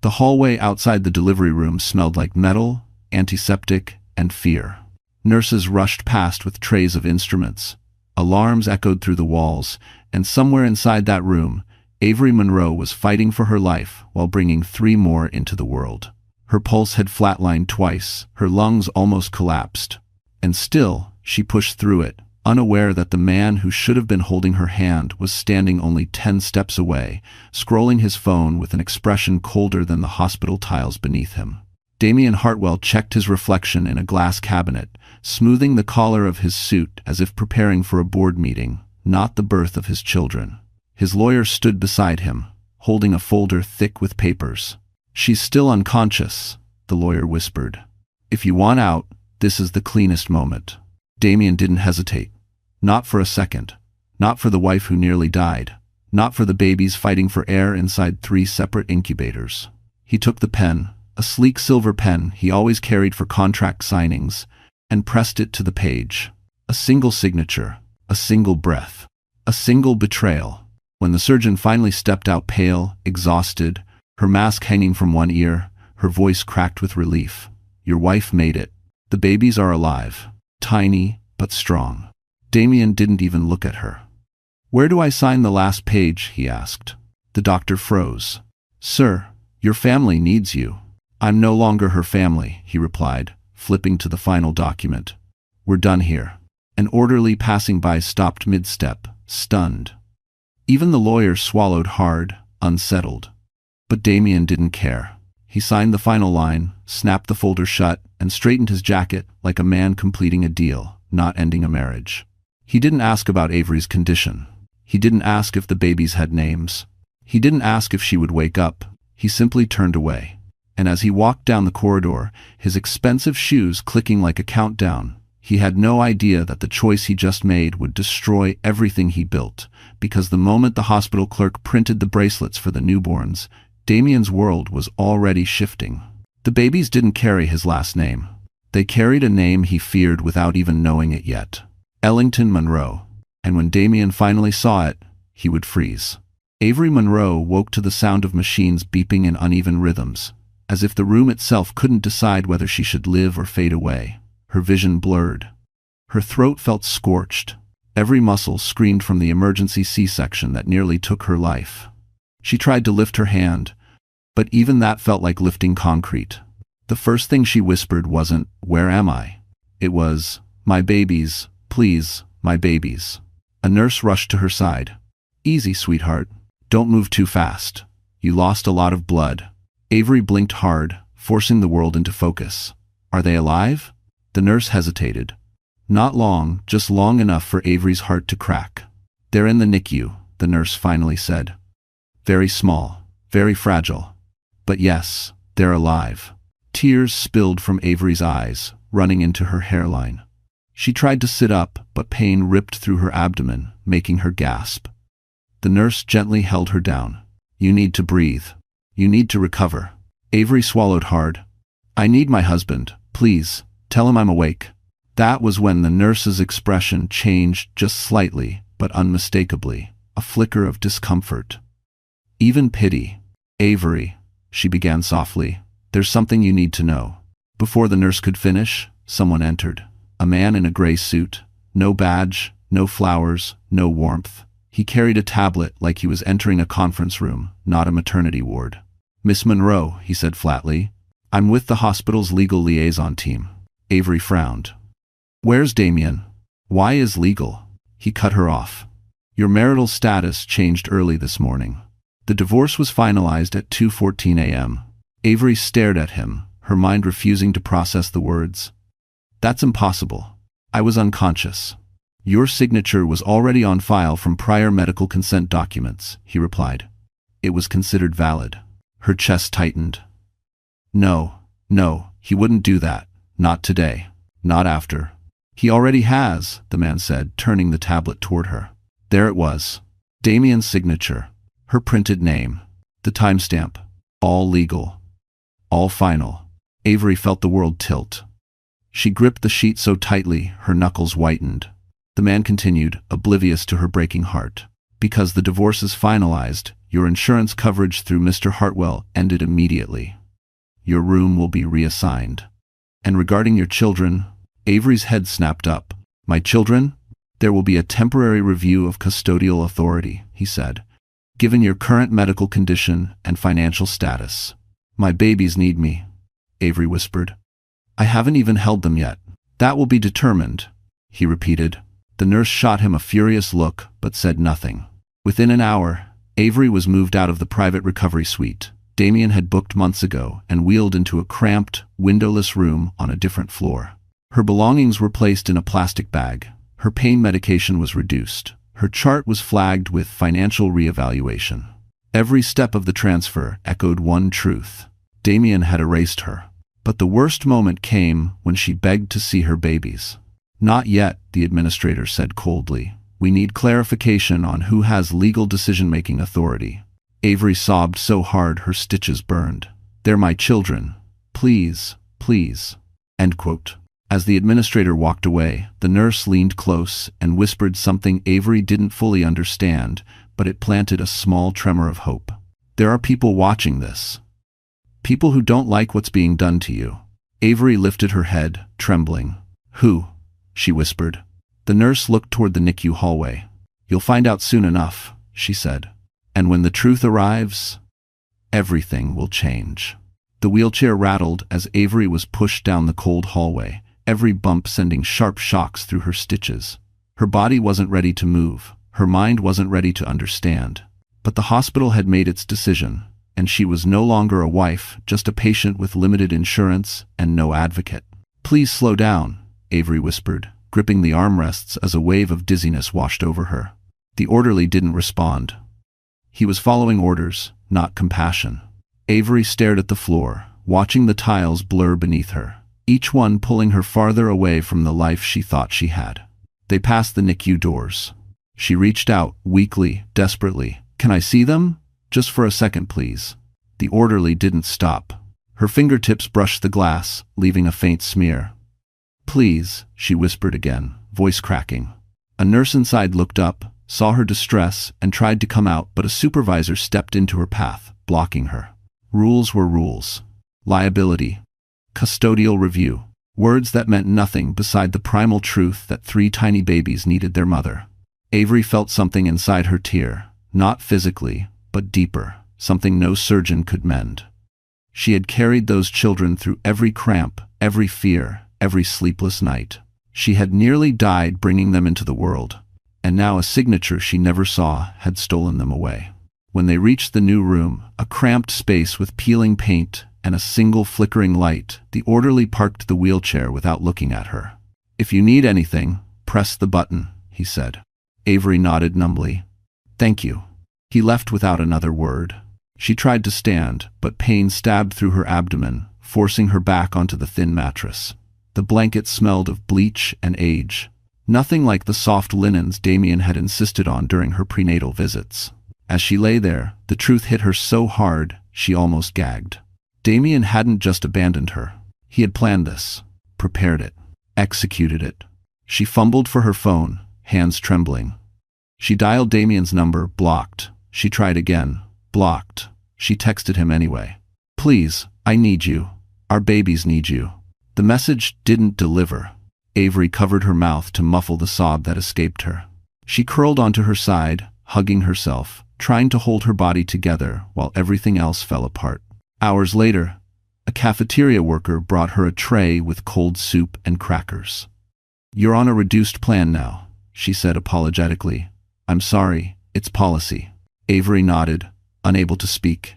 The hallway outside the delivery room smelled like metal, antiseptic, and fear. Nurses rushed past with trays of instruments. Alarms echoed through the walls, and somewhere inside that room, Avery Monroe was fighting for her life while bringing 3 more into the world. Her pulse had flatlined twice, her lungs almost collapsed. And still, she pushed through it, unaware that the man who should have been holding her hand was standing only 10 steps away, scrolling his phone with an expression colder than the hospital tiles beneath him. Damien Hartwell checked his reflection in a glass cabinet, smoothing the collar of his suit as if preparing for a board meeting, not the birth of his children. His lawyer stood beside him, holding a folder thick with papers. "She's still unconscious," the lawyer whispered. "If you want out, this is the cleanest moment." Damien didn't hesitate. Not for a second. Not for the wife who nearly died. Not for the babies fighting for air inside 3 separate incubators. He took the pen, a sleek silver pen he always carried for contract signings, and pressed it to the page. A single signature, a single breath, a single betrayal. When the surgeon finally stepped out pale, exhausted, her mask hanging from one ear, her voice cracked with relief. "Your wife made it. The babies are alive. Tiny, but strong." Damien didn't even look at her. "Where do I sign the last page?" he asked. The doctor froze. "Sir, your family needs you." "I'm no longer her family," he replied, flipping to the final document. "We're done here." An orderly passing by stopped mid-step, stunned. Even the lawyer swallowed hard, unsettled. But Damien didn't care. He signed the final line, snapped the folder shut, and straightened his jacket like a man completing a deal, not ending a marriage. He didn't ask about Avery's condition. He didn't ask if the babies had names. He didn't ask if she would wake up. He simply turned away. And as he walked down the corridor, his expensive shoes clicking like a countdown, he had no idea that the choice he just made would destroy everything he built, because the moment the hospital clerk printed the bracelets for the newborns, Damien's world was already shifting. The babies didn't carry his last name. They carried a name he feared without even knowing it yet. Ellington Monroe. And when Damien finally saw it, he would freeze. Avery Monroe woke to the sound of machines beeping in uneven rhythms, as if the room itself couldn't decide whether she should live or fade away. Her vision blurred. Her throat felt scorched. Every muscle screamed from the emergency C-section that nearly took her life. She tried to lift her hand, but even that felt like lifting concrete. The first thing she whispered wasn't, "Where am I?" It was, "My babies, please, my babies." A nurse rushed to her side. "Easy, sweetheart. Don't move too fast. You lost a lot of blood." Avery blinked hard, forcing the world into focus. "Are they alive?" The nurse hesitated. Not long, just long enough for Avery's heart to crack. "They're in the NICU," the nurse finally said. "Very small, very fragile. But yes, they're alive." Tears spilled from Avery's eyes, running into her hairline. She tried to sit up, but pain ripped through her abdomen, making her gasp. The nurse gently held her down. "You need to breathe. You need to recover." Avery swallowed hard. "I need my husband. Please, tell him I'm awake." That was when the nurse's expression changed just slightly, but unmistakably, a flicker of discomfort. Even pity. "Avery," she began softly, "there's something you need to know." Before the nurse could finish, someone entered. A man in a gray suit. No badge, no flowers, no warmth. He carried a tablet like he was entering a conference room, not a maternity ward. "Miss Monroe," he said flatly, "I'm with the hospital's legal liaison team." Avery frowned. "Where's Damien?" "Why is legal?" He cut her off. "Your marital status changed early this morning." The divorce was finalized at 2:14 a.m. Avery stared at him, her mind refusing to process the words. "That's impossible. I was unconscious." "Your signature was already on file from prior medical consent documents," he replied. "It was considered valid." Her chest tightened. No, he wouldn't do that. Not today. Not after. "He already has," the man said, turning the tablet toward her. There it was. Damien's signature. Her printed name. The timestamp. All legal. All final. Avery felt the world tilt. She gripped the sheet so tightly, her knuckles whitened. The man continued, oblivious to her breaking heart. "Because the divorce is finalized, Your insurance coverage through Mr. Hartwell ended immediately. Your room will be reassigned. And regarding your children, Avery's head snapped up. My children? There will be a temporary review of custodial authority, he said, given your current medical condition and financial status. My babies need me, Avery whispered. I haven't even held them yet. That will be determined, he repeated. The nurse shot him a furious look, but said nothing. Within an hour, Avery was moved out of the private recovery suite Damien had booked months ago and wheeled into a cramped, windowless room on a different floor. Her belongings were placed in a plastic bag. Her pain medication was reduced. Her chart was flagged with financial reevaluation. Every step of the transfer echoed one truth. Damien had erased her. But the worst moment came when she begged to see her babies. Not yet, the administrator said coldly. We need clarification on who has legal decision-making authority. Avery sobbed so hard her stitches burned. They're my children. Please, please. End quote. As the administrator walked away, the nurse leaned close and whispered something Avery didn't fully understand, but it planted a small tremor of hope. There are people watching this. People who don't like what's being done to you. Avery lifted her head, trembling. Who? She whispered. The nurse looked toward the NICU hallway. You'll find out soon enough, she said. And when the truth arrives, everything will change. The wheelchair rattled as Avery was pushed down the cold hallway, every bump sending sharp shocks through her stitches. Her body wasn't ready to move. Her mind wasn't ready to understand. But the hospital had made its decision, and she was no longer a wife, just a patient with limited insurance and no advocate. Please slow down, Avery whispered, gripping the armrests as a wave of dizziness washed over her. The orderly didn't respond. He was following orders, not compassion. Avery stared at the floor, watching the tiles blur beneath her, each one pulling her farther away from the life she thought she had. They passed the NICU doors. She reached out, weakly, desperately. Can I see them? Just for a second, please. The orderly didn't stop. Her fingertips brushed the glass, leaving a faint smear. Please, she whispered again, voice cracking. A nurse inside looked up, saw her distress, and tried to come out, but a supervisor stepped into her path, blocking her. Rules were rules. Liability. Custodial review. Words that meant nothing beside the primal truth that 3 tiny babies needed their mother. Avery felt something inside her tear, not physically, but deeper, something no surgeon could mend. She had carried those children through every cramp, every fear, every sleepless night. She had nearly died bringing them into the world, and now a signature she never saw had stolen them away. When they reached the new room, a cramped space with peeling paint and a single flickering light, the orderly parked the wheelchair without looking at her. If you need anything, press the button, he said. Avery nodded numbly. Thank you. He left without another word. She tried to stand, but pain stabbed through her abdomen, forcing her back onto the thin mattress. The blanket smelled of bleach and age. Nothing like the soft linens Damien had insisted on during her prenatal visits. As she lay there, the truth hit her so hard, she almost gagged. Damien hadn't just abandoned her. He had planned this, prepared it, executed it. She fumbled for her phone, hands trembling. She dialed Damien's number, blocked. She tried again, blocked. She texted him anyway. Please, I need you. Our babies need you. The message didn't deliver. Avery covered her mouth to muffle the sob that escaped her. She curled onto her side, hugging herself, trying to hold her body together while everything else fell apart. Hours later, a cafeteria worker brought her a tray with cold soup and crackers. You're on a reduced plan now, she said apologetically. I'm sorry, it's policy. Avery nodded, unable to speak.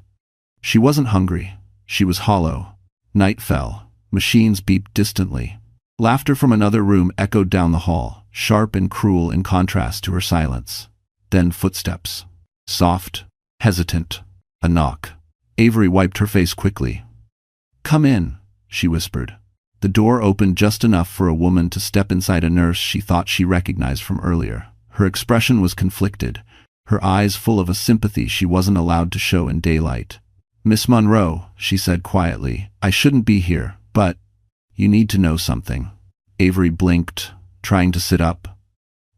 She wasn't hungry. She was hollow. Night fell. Machines beeped distantly. Laughter from another room echoed down the hall, sharp and cruel in contrast to her silence. Then footsteps. Soft, hesitant. A knock. Avery wiped her face quickly. Come in, she whispered. The door opened just enough for a woman to step inside a nurse she thought she recognized from earlier. Her expression was conflicted, her eyes full of a sympathy she wasn't allowed to show in daylight. Miss Monroe, she said quietly, I shouldn't be here, but you need to know something. Avery blinked, trying to sit up.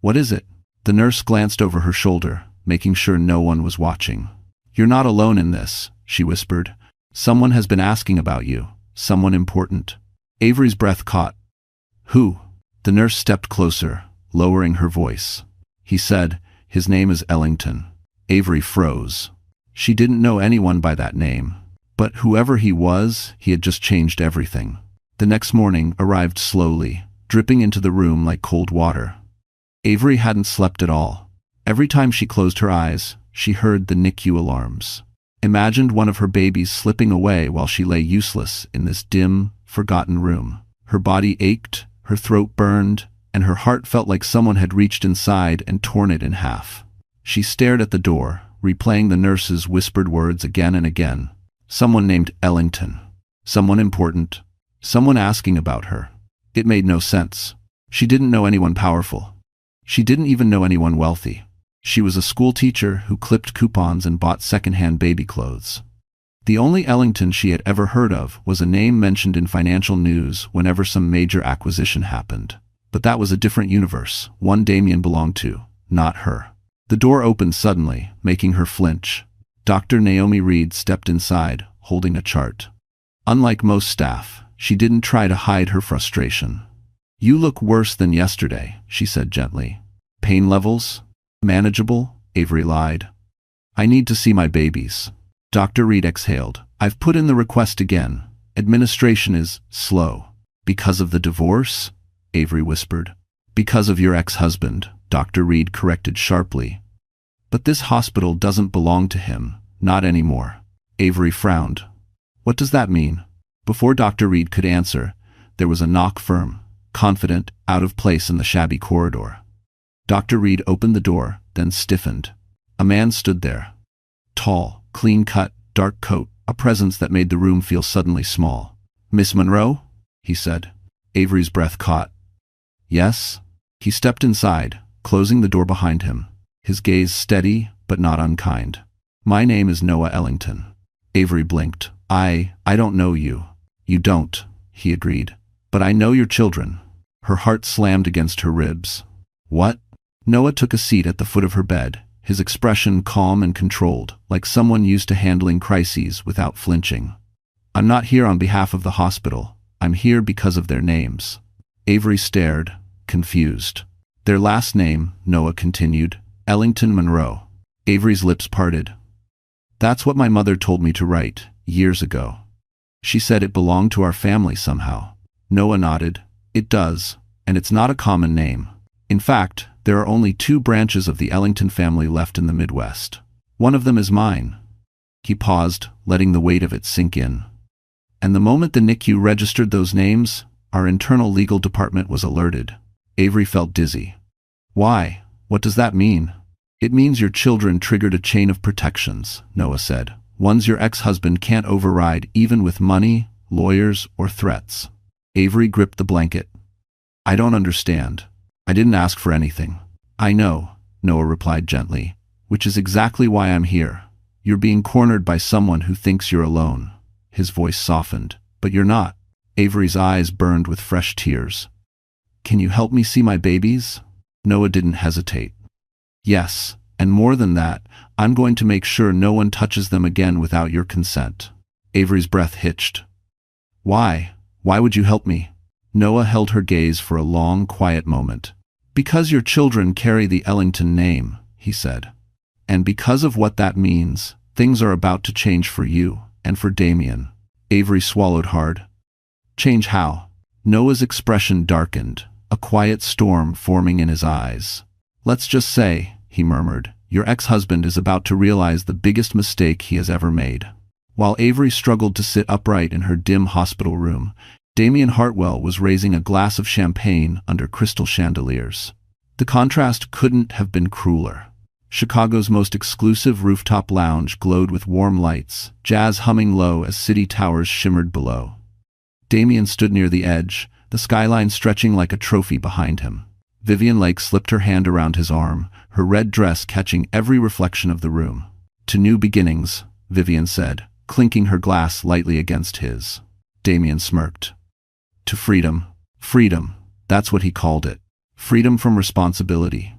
What is it? The nurse glanced over her shoulder, making sure no one was watching. "You're not alone in this," she whispered. "Someone has been asking about you. Someone important." Avery's breath caught. "Who?" The nurse stepped closer, lowering her voice. "He said, his name is Ellington." Avery froze. She didn't know anyone by that name. But whoever he was, he had just changed everything. The next morning arrived slowly, dripping into the room like cold water. Avery hadn't slept at all. Every time she closed her eyes, she heard the NICU alarms. Imagined one of her babies slipping away while she lay useless in this dim, forgotten room. Her body ached, her throat burned, and her heart felt like someone had reached inside and torn it in half. She stared at the door, replaying the nurse's whispered words again and again. Someone named Ellington. Someone important. Someone asking about her. It made no sense. She didn't know anyone powerful. She didn't even know anyone wealthy. She was a school teacher who clipped coupons and bought secondhand baby clothes. The only Ellington she had ever heard of was a name mentioned in financial news whenever some major acquisition happened. But that was a different universe, one Damien belonged to, not her. The door opened suddenly, making her flinch. Dr. Naomi Reed stepped inside, holding a chart. Unlike most staff, she didn't try to hide her frustration. "You look worse than yesterday," she said gently. "Pain levels? Manageable?" Avery lied. "I need to see my babies." Dr. Reed exhaled. "I've put in the request again. Administration is slow." "Because of the divorce?" Avery whispered. "Because of your ex-husband," Dr. Reed corrected sharply. "But this hospital doesn't belong to him, not anymore." Avery frowned. "What does that mean?" Before Dr. Reed could answer, there was a knock, firm, confident, out of place in the shabby corridor. Dr. Reed opened the door, then stiffened. A man stood there. Tall, clean-cut, dark coat, a presence that made the room feel suddenly small. "Miss Monroe?" he said. Avery's breath caught. "Yes?" He stepped inside, closing the door behind him, his gaze steady but not unkind. "My name is Noah Ellington." Avery blinked. I don't know you." "You don't," he agreed. "But I know your children." Her heart slammed against her ribs. "What?" Noah took a seat at the foot of her bed, his expression calm and controlled, like someone used to handling crises without flinching. "I'm not here on behalf of the hospital. I'm here because of their names." Avery stared, confused. "Their last name," Noah continued, "Ellington Monroe." Avery's lips parted. "That's what my mother told me to write, years ago. She said it belonged to our family somehow." Noah nodded. "It does, and it's not a common name. In fact, there are only 2 branches of the Ellington family left in the Midwest. One of them is mine." He paused, letting the weight of it sink in. "And the moment the NICU registered those names, our internal legal department was alerted." Avery felt dizzy. "Why? What does that mean?" "It means your children triggered a chain of protections," Noah said. "Ones your ex-husband can't override even with money, lawyers, or threats." Avery gripped the blanket. "I don't understand. I didn't ask for anything." "I know," Noah replied gently, "which is exactly why I'm here. You're being cornered by someone who thinks you're alone." His voice softened. "But you're not." Avery's eyes burned with fresh tears. "Can you help me see my babies?" Noah didn't hesitate. "Yes, and more than that, I'm going to make sure no one touches them again without your consent." Avery's breath hitched. "Why? Why would you help me?" Noah held her gaze for a long, quiet moment. "Because your children carry the Ellington name," he said. "And because of what that means, things are about to change for you, and for Damien." Avery swallowed hard. "Change how?" Noah's expression darkened, a quiet storm forming in his eyes. "Let's just say," he murmured, "your ex-husband is about to realize the biggest mistake he has ever made." While Avery struggled to sit upright in her dim hospital room, Damien Hartwell was raising a glass of champagne under crystal chandeliers. The contrast couldn't have been crueler. Chicago's most exclusive rooftop lounge glowed with warm lights, jazz humming low as city towers shimmered below. Damien stood near the edge, the skyline stretching like a trophy behind him. Vivian Lake slipped her hand around his arm, her red dress catching every reflection of the room. "To new beginnings," Vivian said, clinking her glass lightly against his. Damien smirked. "To freedom." Freedom, that's what he called it. Freedom from responsibility.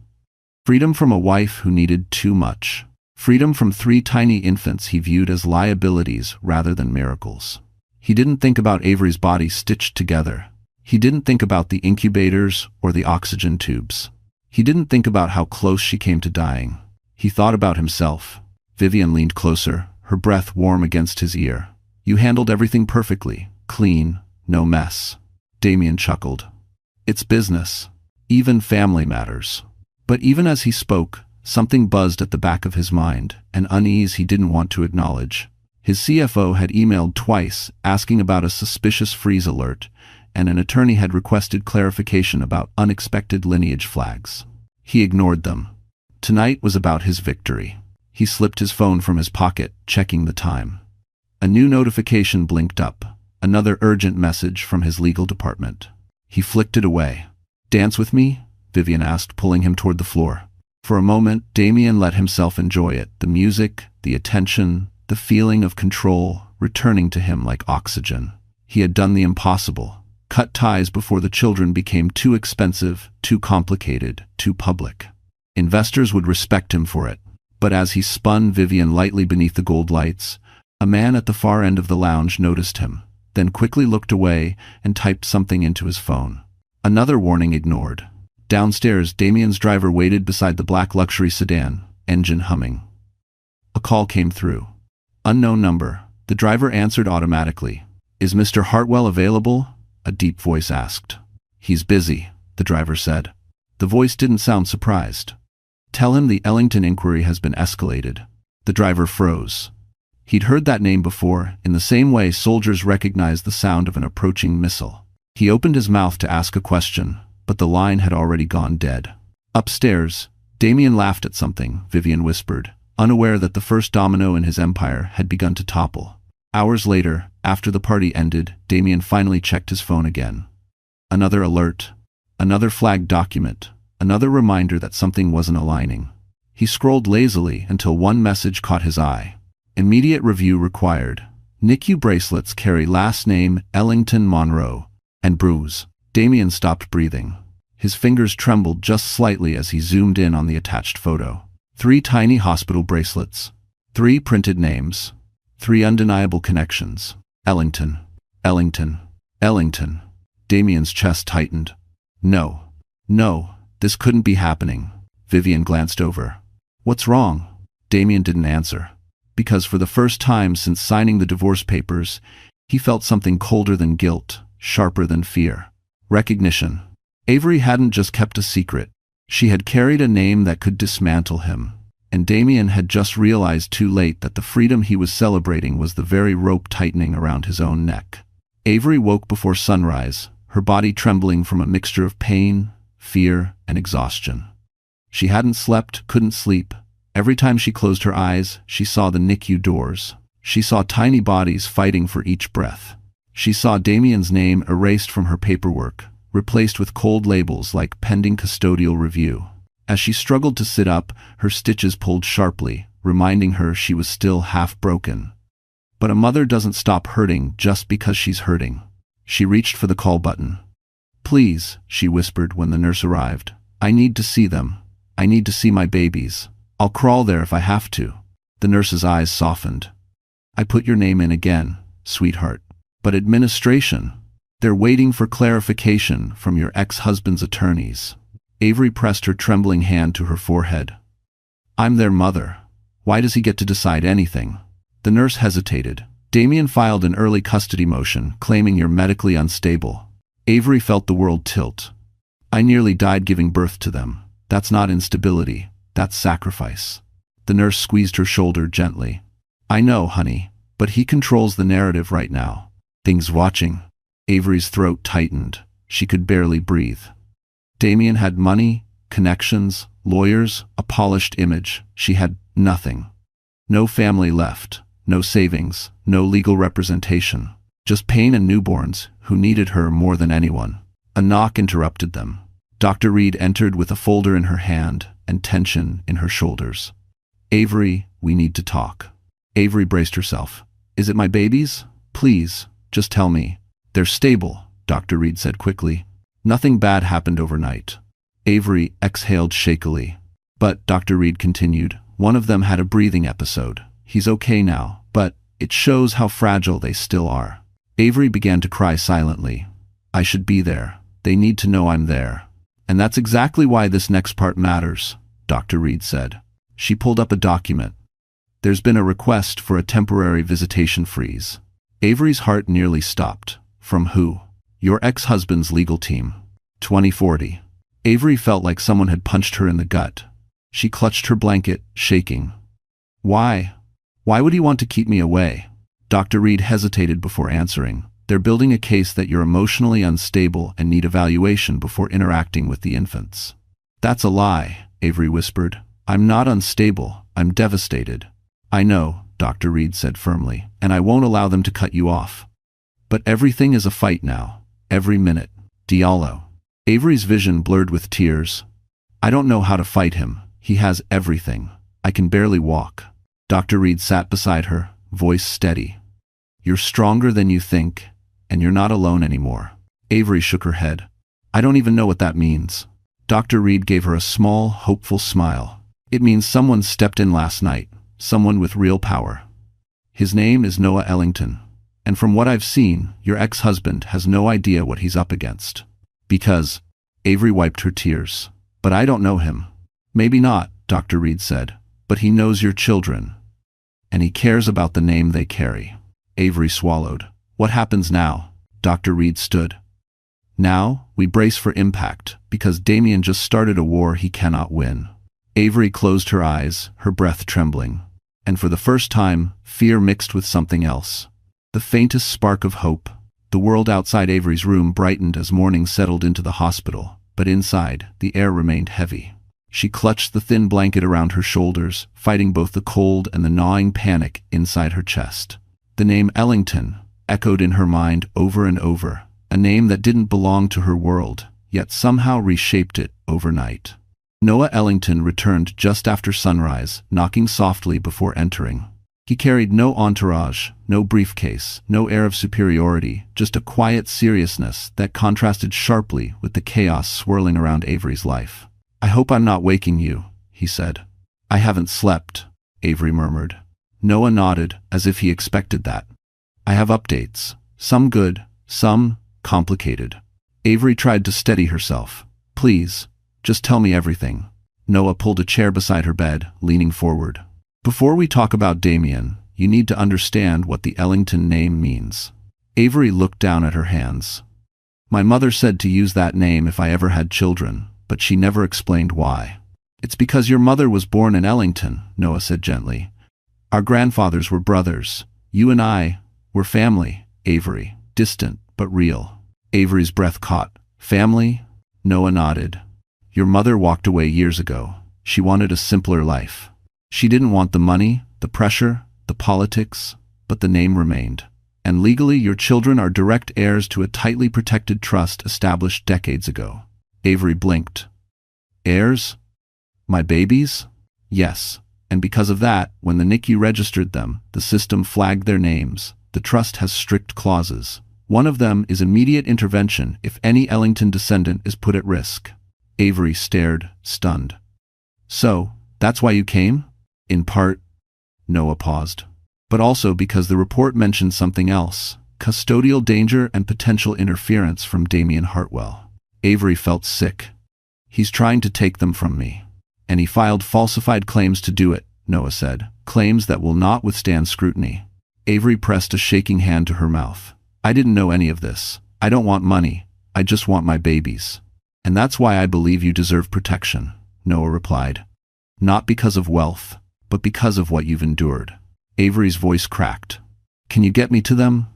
Freedom from a wife who needed too much. Freedom from 3 tiny infants he viewed as liabilities rather than miracles. He didn't think about Avery's body stitched together. He didn't think about the incubators or the oxygen tubes. He didn't think about how close she came to dying. He thought about himself. Vivian leaned closer, her breath warm against his ear. You handled everything perfectly, clean, no mess. Damien chuckled. It's business. Even family matters. But even as he spoke, something buzzed at the back of his mind, an unease he didn't want to acknowledge. His CFO had emailed twice asking about a suspicious freeze alert, and an attorney had requested clarification about unexpected lineage flags. He ignored them. Tonight was about his victory. He slipped his phone from his pocket, checking the time. A new notification blinked up, another urgent message from his legal department. He flicked it away. Dance with me? Vivian asked, pulling him toward the floor. For a moment, Damien let himself enjoy it, the music, the attention, the feeling of control returning to him like oxygen. He had done the impossible, cut ties before the children became too expensive, too complicated, too public. Investors would respect him for it. But as he spun Vivian lightly beneath the gold lights, a man at the far end of the lounge noticed him, then quickly looked away and typed something into his phone. Another warning ignored. Downstairs, Damien's driver waited beside the black luxury sedan, engine humming. A call came through. Unknown number. The driver answered automatically. Is Mr. Hartwell available? A deep voice asked. He's busy, the driver said. The voice didn't sound surprised. Tell him the Ellington inquiry has been escalated. The driver froze. He'd heard that name before, in the same way soldiers recognize the sound of an approaching missile. He opened his mouth to ask a question, but the line had already gone dead. Upstairs, Damien laughed at something, Vivian whispered, unaware that the first domino in his empire had begun to topple. Hours later, after the party ended, Damien finally checked his phone again. Another alert. Another flagged document. Another reminder that something wasn't aligning. He scrolled lazily until one message caught his eye. Immediate review required. NICU bracelets carry last name Ellington Monroe and bruise. Damien stopped breathing. His fingers trembled just slightly as he zoomed in on the attached photo. 3 tiny hospital bracelets. 3 printed names. 3 undeniable connections. Ellington. Ellington. Ellington. Damien's chest tightened. No. No, this couldn't be happening. Vivian glanced over. What's wrong? Damien didn't answer. Because for the first time since signing the divorce papers, he felt something colder than guilt, sharper than fear. Recognition. Avery hadn't just kept a secret. She had carried a name that could dismantle him. And Damien had just realized too late that the freedom he was celebrating was the very rope tightening around his own neck. Avery woke before sunrise, her body trembling from a mixture of pain, fear, and exhaustion. She hadn't slept, couldn't sleep. Every time she closed her eyes, she saw the NICU doors. She saw tiny bodies fighting for each breath. She saw Damien's name erased from her paperwork, replaced with cold labels like pending custodial review. As she struggled to sit up, her stitches pulled sharply, reminding her she was still half broken. But a mother doesn't stop hurting just because she's hurting. She reached for the call button. Please, she whispered when the nurse arrived. I need to see them. I need to see my babies. I'll crawl there if I have to. The nurse's eyes softened. I put your name in again, sweetheart. But administration. They're waiting for clarification from your ex-husband's attorneys. Avery pressed her trembling hand to her forehead. I'm their mother. Why does he get to decide anything? The nurse hesitated. Damien filed an early custody motion, claiming you're medically unstable. Avery felt the world tilt. I nearly died giving birth to them. That's not instability. That's sacrifice. The nurse squeezed her shoulder gently. I know, honey, but he controls the narrative right now. Things watching. Avery's throat tightened. She could barely breathe. Damien had money, connections, lawyers, a polished image. She had nothing. No family left, no savings, no legal representation. Just pain and newborns who needed her more than anyone. A knock interrupted them. Dr. Reed entered with a folder in her hand and tension in her shoulders. Avery, we need to talk. Avery braced herself. Is it my babies? Please, just tell me. They're stable, Dr. Reed said quickly. Nothing bad happened overnight. Avery exhaled shakily. But, Dr. Reed continued, One of them had a breathing episode. He's okay now, but it shows how fragile they still are. Avery began to cry silently. I should be there. They need to know I'm there. And that's exactly why this next part matters, Dr. Reed said. She pulled up a document. There's been a request for a temporary visitation freeze. Avery's heart nearly stopped. From who? Your ex-husband's legal team. 2040. Avery felt like someone had punched her in the gut. She clutched her blanket, shaking. Why? Why would he want to keep me away? Dr. Reed hesitated before answering. They're building a case that you're emotionally unstable and need evaluation before interacting with the infants. That's a lie, Avery whispered. I'm not unstable. I'm devastated. I know, Dr. Reed said firmly, and I won't allow them to cut you off. But everything is a fight now. Every minute. Diallo. Avery's vision blurred with tears. I don't know how to fight him. He has everything. I can barely walk. Dr. Reed sat beside her, voice steady. You're stronger than you think, and you're not alone anymore. Avery shook her head. I don't even know what that means. Dr. Reed gave her a small, hopeful smile. It means someone stepped in last night, someone with real power. His name is Noah Ellington, and from what I've seen, your ex-husband has no idea what he's up against. Because, Avery wiped her tears. But I don't know him. Maybe not, Dr. Reed said, but he knows your children, and he cares about the name they carry. Avery swallowed. What happens now? Dr. Reed stood. Now, we brace for impact, because Damien just started a war he cannot win. Avery closed her eyes, her breath trembling. And for the first time, fear mixed with something else. The faintest spark of hope. The world outside Avery's room brightened as morning settled into the hospital, but inside, the air remained heavy. She clutched the thin blanket around her shoulders, fighting both the cold and the gnawing panic inside her chest. The name Ellington echoed in her mind over and over, a name that didn't belong to her world, yet somehow reshaped it overnight. Noah Ellington returned just after sunrise, knocking softly before entering. He carried no entourage, no briefcase, no air of superiority, just a quiet seriousness that contrasted sharply with the chaos swirling around Avery's life. I hope I'm not waking you, he said. I haven't slept, Avery murmured. Noah nodded, as if he expected that. I have updates. Some good, some complicated. Avery tried to steady herself. Please, just tell me everything. Noah pulled a chair beside her bed, leaning forward. Before we talk about Damien, you need to understand what the Ellington name means. Avery looked down at her hands. My mother said to use that name if I ever had children, but she never explained why. It's because your mother was born in Ellington, Noah said gently. Our grandfathers were brothers. You and I were family, Avery. Distant, but real. Avery's breath caught. Family? Noah nodded. Your mother walked away years ago. She wanted a simpler life. She didn't want the money, the pressure, the politics, but the name remained. And legally, your children are direct heirs to a tightly protected trust established decades ago. Avery blinked. Heirs? My babies? Yes. And because of that, when the NICU registered them, the system flagged their names. The trust has strict clauses. One of them is immediate intervention if any Ellington descendant is put at risk. Avery stared, stunned. So, that's why you came? In part, Noah paused. But also because the report mentioned something else. Custodial danger and potential interference from Damien Hartwell. Avery felt sick. He's trying to take them from me. And he filed falsified claims to do it, Noah said. Claims that will not withstand scrutiny. Avery pressed a shaking hand to her mouth. I didn't know any of this. I don't want money. I just want my babies. And that's why I believe you deserve protection, Noah replied. Not because of wealth, but because of what you've endured. Avery's voice cracked. Can you get me to them?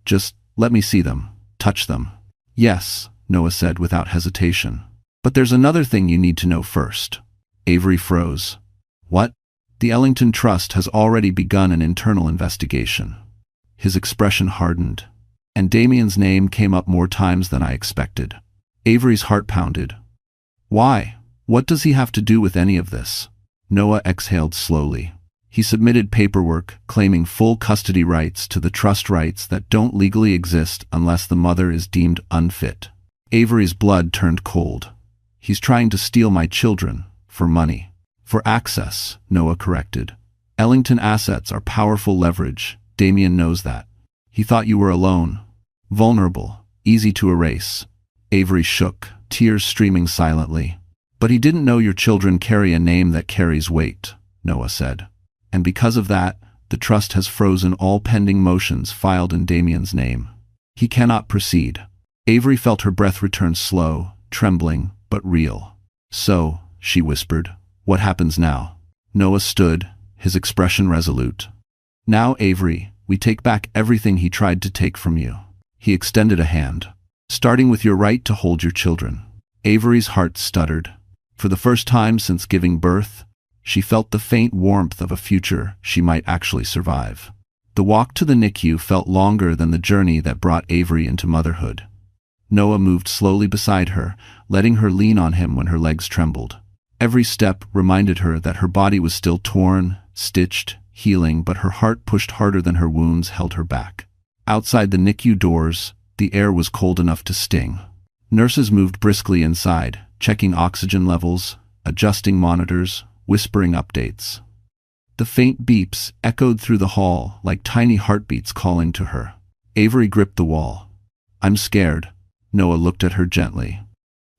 Just let me see them. Touch them. Yes, Noah said without hesitation. But there's another thing you need to know first. Avery froze. What? The Ellington Trust has already begun an internal investigation. His expression hardened, and Damien's name came up more times than I expected. Avery's heart pounded. Why? What does he have to do with any of this? Noah exhaled slowly. He submitted paperwork claiming full custody rights to the trust rights that don't legally exist unless the mother is deemed unfit. Avery's blood turned cold. He's trying to steal my children, for money. For access, Noah corrected. Ellington assets are powerful leverage. Damien knows that. He thought you were alone. Vulnerable. Easy to erase. Avery shook, tears streaming silently. But he didn't know your children carry a name that carries weight, Noah said. And because of that, the trust has frozen all pending motions filed in Damien's name. He cannot proceed. Avery felt her breath return slow, trembling, but real. So, she whispered, what happens now? Noah stood, his expression resolute. Now, Avery, we take back everything he tried to take from you. He extended a hand. Starting with your right to hold your children. Avery's heart stuttered. For the first time since giving birth, she felt the faint warmth of a future she might actually survive. The walk to the NICU felt longer than the journey that brought Avery into motherhood. Noah moved slowly beside her, letting her lean on him when her legs trembled. Every step reminded her that her body was still torn, stitched, healing, but her heart pushed harder than her wounds held her back. Outside the NICU doors, the air was cold enough to sting. Nurses moved briskly inside, checking oxygen levels, adjusting monitors, whispering updates. The faint beeps echoed through the hall like tiny heartbeats calling to her. Avery gripped the wall. I'm scared. Noah looked at her gently.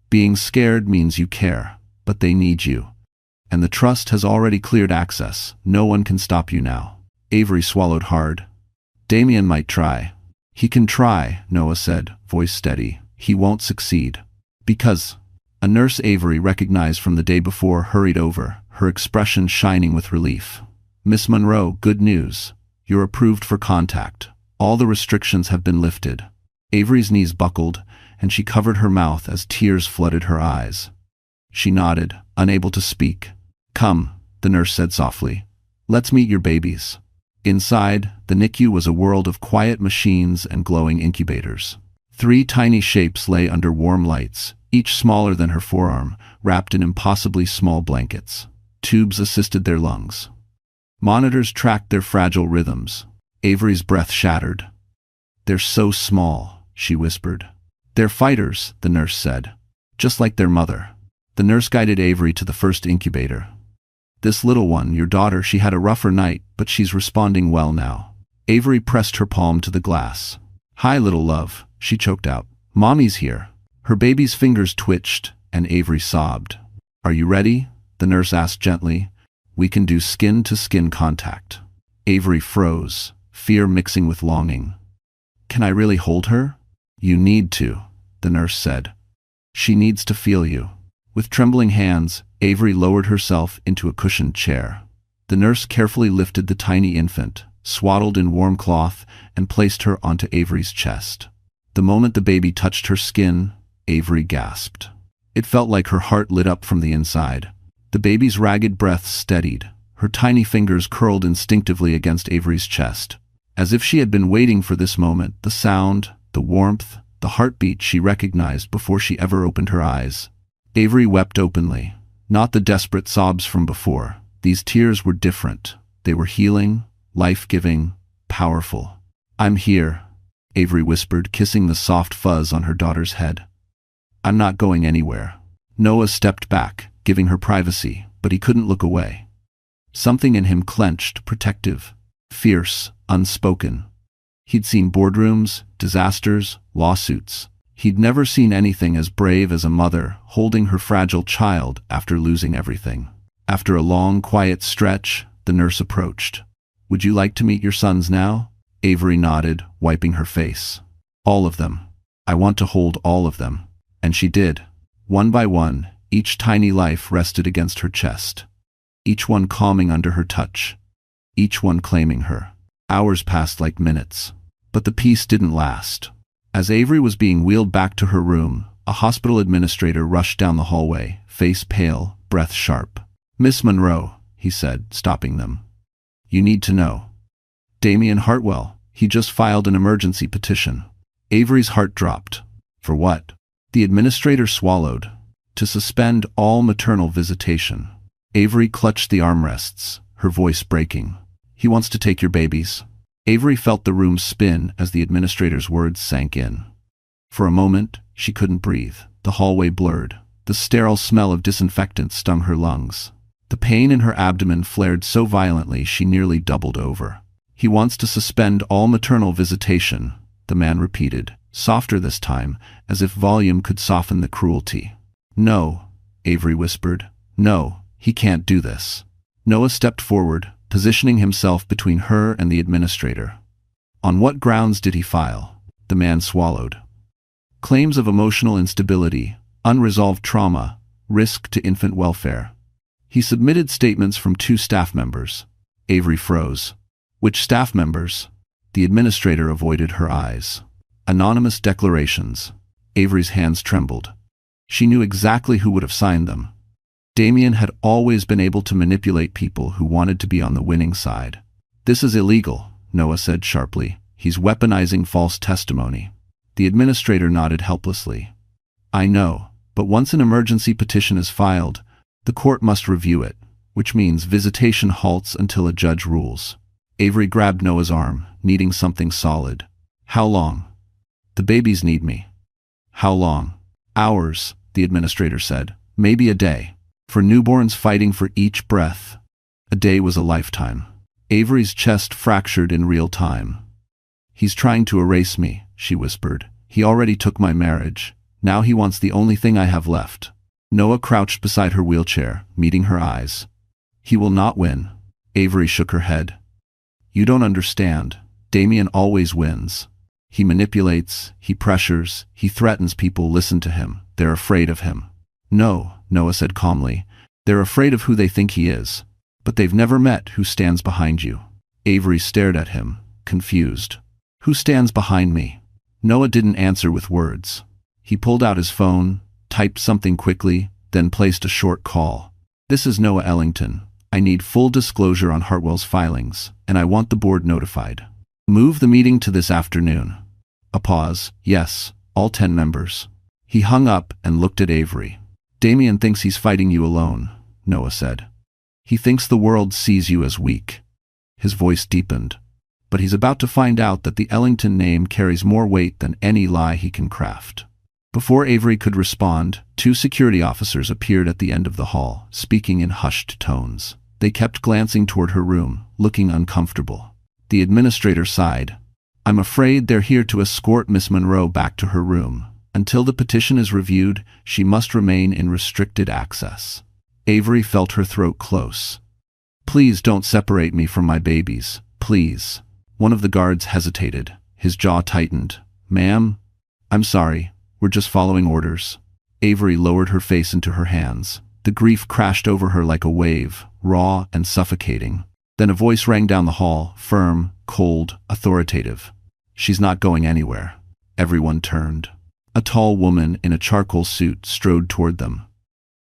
Being scared means you care, but they need you. And the trust has already cleared access. No one can stop you now. Avery swallowed hard. Damien might try. He can try, Noah said, voice steady. He won't succeed. Because... A nurse Avery recognized from the day before hurried over, her expression shining with relief. Miss Monroe, good news. You're approved for contact. All the restrictions have been lifted. Avery's knees buckled, and she covered her mouth as tears flooded her eyes. She nodded, unable to speak. Come, the nurse said softly. Let's meet your babies. Inside, the NICU was a world of quiet machines and glowing incubators. 3 tiny shapes lay under warm lights, each smaller than her forearm, wrapped in impossibly small blankets. Tubes assisted their lungs. Monitors tracked their fragile rhythms. Avery's breath shattered. They're so small, she whispered. They're fighters, the nurse said. Just like their mother. The nurse guided Avery to the first incubator. This little one, your daughter, she had a rougher night, but she's responding well now. Avery pressed her palm to the glass. Hi, little love, she choked out. Mommy's here. Her baby's fingers twitched, and Avery sobbed. Are you ready? The nurse asked gently. We can do skin-to-skin contact. Avery froze, fear mixing with longing. Can I really hold her? You need to, the nurse said. She needs to feel you. With trembling hands, Avery lowered herself into a cushioned chair. The nurse carefully lifted the tiny infant, swaddled in warm cloth, and placed her onto Avery's chest. The moment the baby touched her skin, Avery gasped. It felt like her heart lit up from the inside. The baby's ragged breath steadied. Her tiny fingers curled instinctively against Avery's chest. As if she had been waiting for this moment, the sound, the warmth, the heartbeat she recognized before she ever opened her eyes. Avery wept openly. Not the desperate sobs from before. These tears were different. They were healing, life-giving, powerful. I'm here, Avery whispered, kissing the soft fuzz on her daughter's head. I'm not going anywhere. Noah stepped back, giving her privacy, but he couldn't look away. Something in him clenched, protective, fierce, unspoken. He'd seen boardrooms, disasters, lawsuits. He'd never seen anything as brave as a mother holding her fragile child after losing everything. After a long, quiet stretch, the nurse approached. Would you like to meet your sons now? Avery nodded, wiping her face. All of them. I want to hold all of them. And she did. One by one, each tiny life rested against her chest. Each one calming under her touch. Each one claiming her. Hours passed like minutes. But the peace didn't last. As Avery was being wheeled back to her room, a hospital administrator rushed down the hallway, face pale, breath sharp. Miss Monroe, he said, stopping them. You need to know. Damien Hartwell, he just filed an emergency petition. Avery's heart dropped. For what? The administrator swallowed. To suspend all maternal visitation. Avery clutched the armrests, her voice breaking. He wants to take your babies. Avery felt the room spin as the administrator's words sank in. For a moment, she couldn't breathe. The hallway blurred. The sterile smell of disinfectant stung her lungs. The pain in her abdomen flared so violently she nearly doubled over. "He wants to suspend all maternal visitation," the man repeated, softer this time, as if volume could soften the cruelty. "No," Avery whispered. "No, he can't do this." Noah stepped forward, positioning himself between her and the administrator. "On what grounds did he file?" The man swallowed. "Claims of emotional instability, unresolved trauma, risk to infant welfare." He submitted statements from 2 staff members. Avery froze. "Which staff members?" The administrator avoided her eyes. "Anonymous declarations." Avery's hands trembled. She knew exactly who would have signed them. Damien had always been able to manipulate people who wanted to be on the winning side. "This is illegal," Noah said sharply. "He's weaponizing false testimony." The administrator nodded helplessly. "I know, but once an emergency petition is filed, the court must review it, which means visitation halts until a judge rules." Avery grabbed Noah's arm, needing something solid. "How long?" "The babies need me." "How long?" "Hours," the administrator said. "Maybe a day. For newborns fighting for each breath, a day was a lifetime." Avery's chest fractured in real time. "He's trying to erase me," she whispered. "He already took my marriage. Now he wants the only thing I have left." Noah crouched beside her wheelchair, meeting her eyes. "He will not win." Avery shook her head. "You don't understand. Damien always wins. He manipulates, he pressures, he threatens people listen to him. They're afraid of him." "No," Noah said calmly. "They're afraid of who they think he is. But they've never met who stands behind you." Avery stared at him, confused. "Who stands behind me?" Noah didn't answer with words. He pulled out his phone, typed something quickly, then placed a short call. "This is Noah Ellington. I need full disclosure on Hartwell's filings, and I want the board notified. Move the meeting to this afternoon." A pause. "Yes, all 10 members." He hung up and looked at Avery. "Damien thinks he's fighting you alone," Noah said. "He thinks the world sees you as weak." His voice deepened. "But he's about to find out that the Ellington name carries more weight than any lie he can craft." Before Avery could respond, 2 security officers appeared at the end of the hall, speaking in hushed tones. They kept glancing toward her room, looking uncomfortable. The administrator sighed. "I'm afraid they're here to escort Miss Monroe back to her room. Until the petition is reviewed, she must remain in restricted access." Avery felt her throat close. "Please don't separate me from my babies. Please." One of the guards hesitated. His jaw tightened. "Ma'am? I'm sorry. We're just following orders." Avery lowered her face into her hands. The grief crashed over her like a wave, raw and suffocating. Then a voice rang down the hall, firm, cold, authoritative. "She's not going anywhere." Everyone turned. A tall woman in a charcoal suit strode toward them.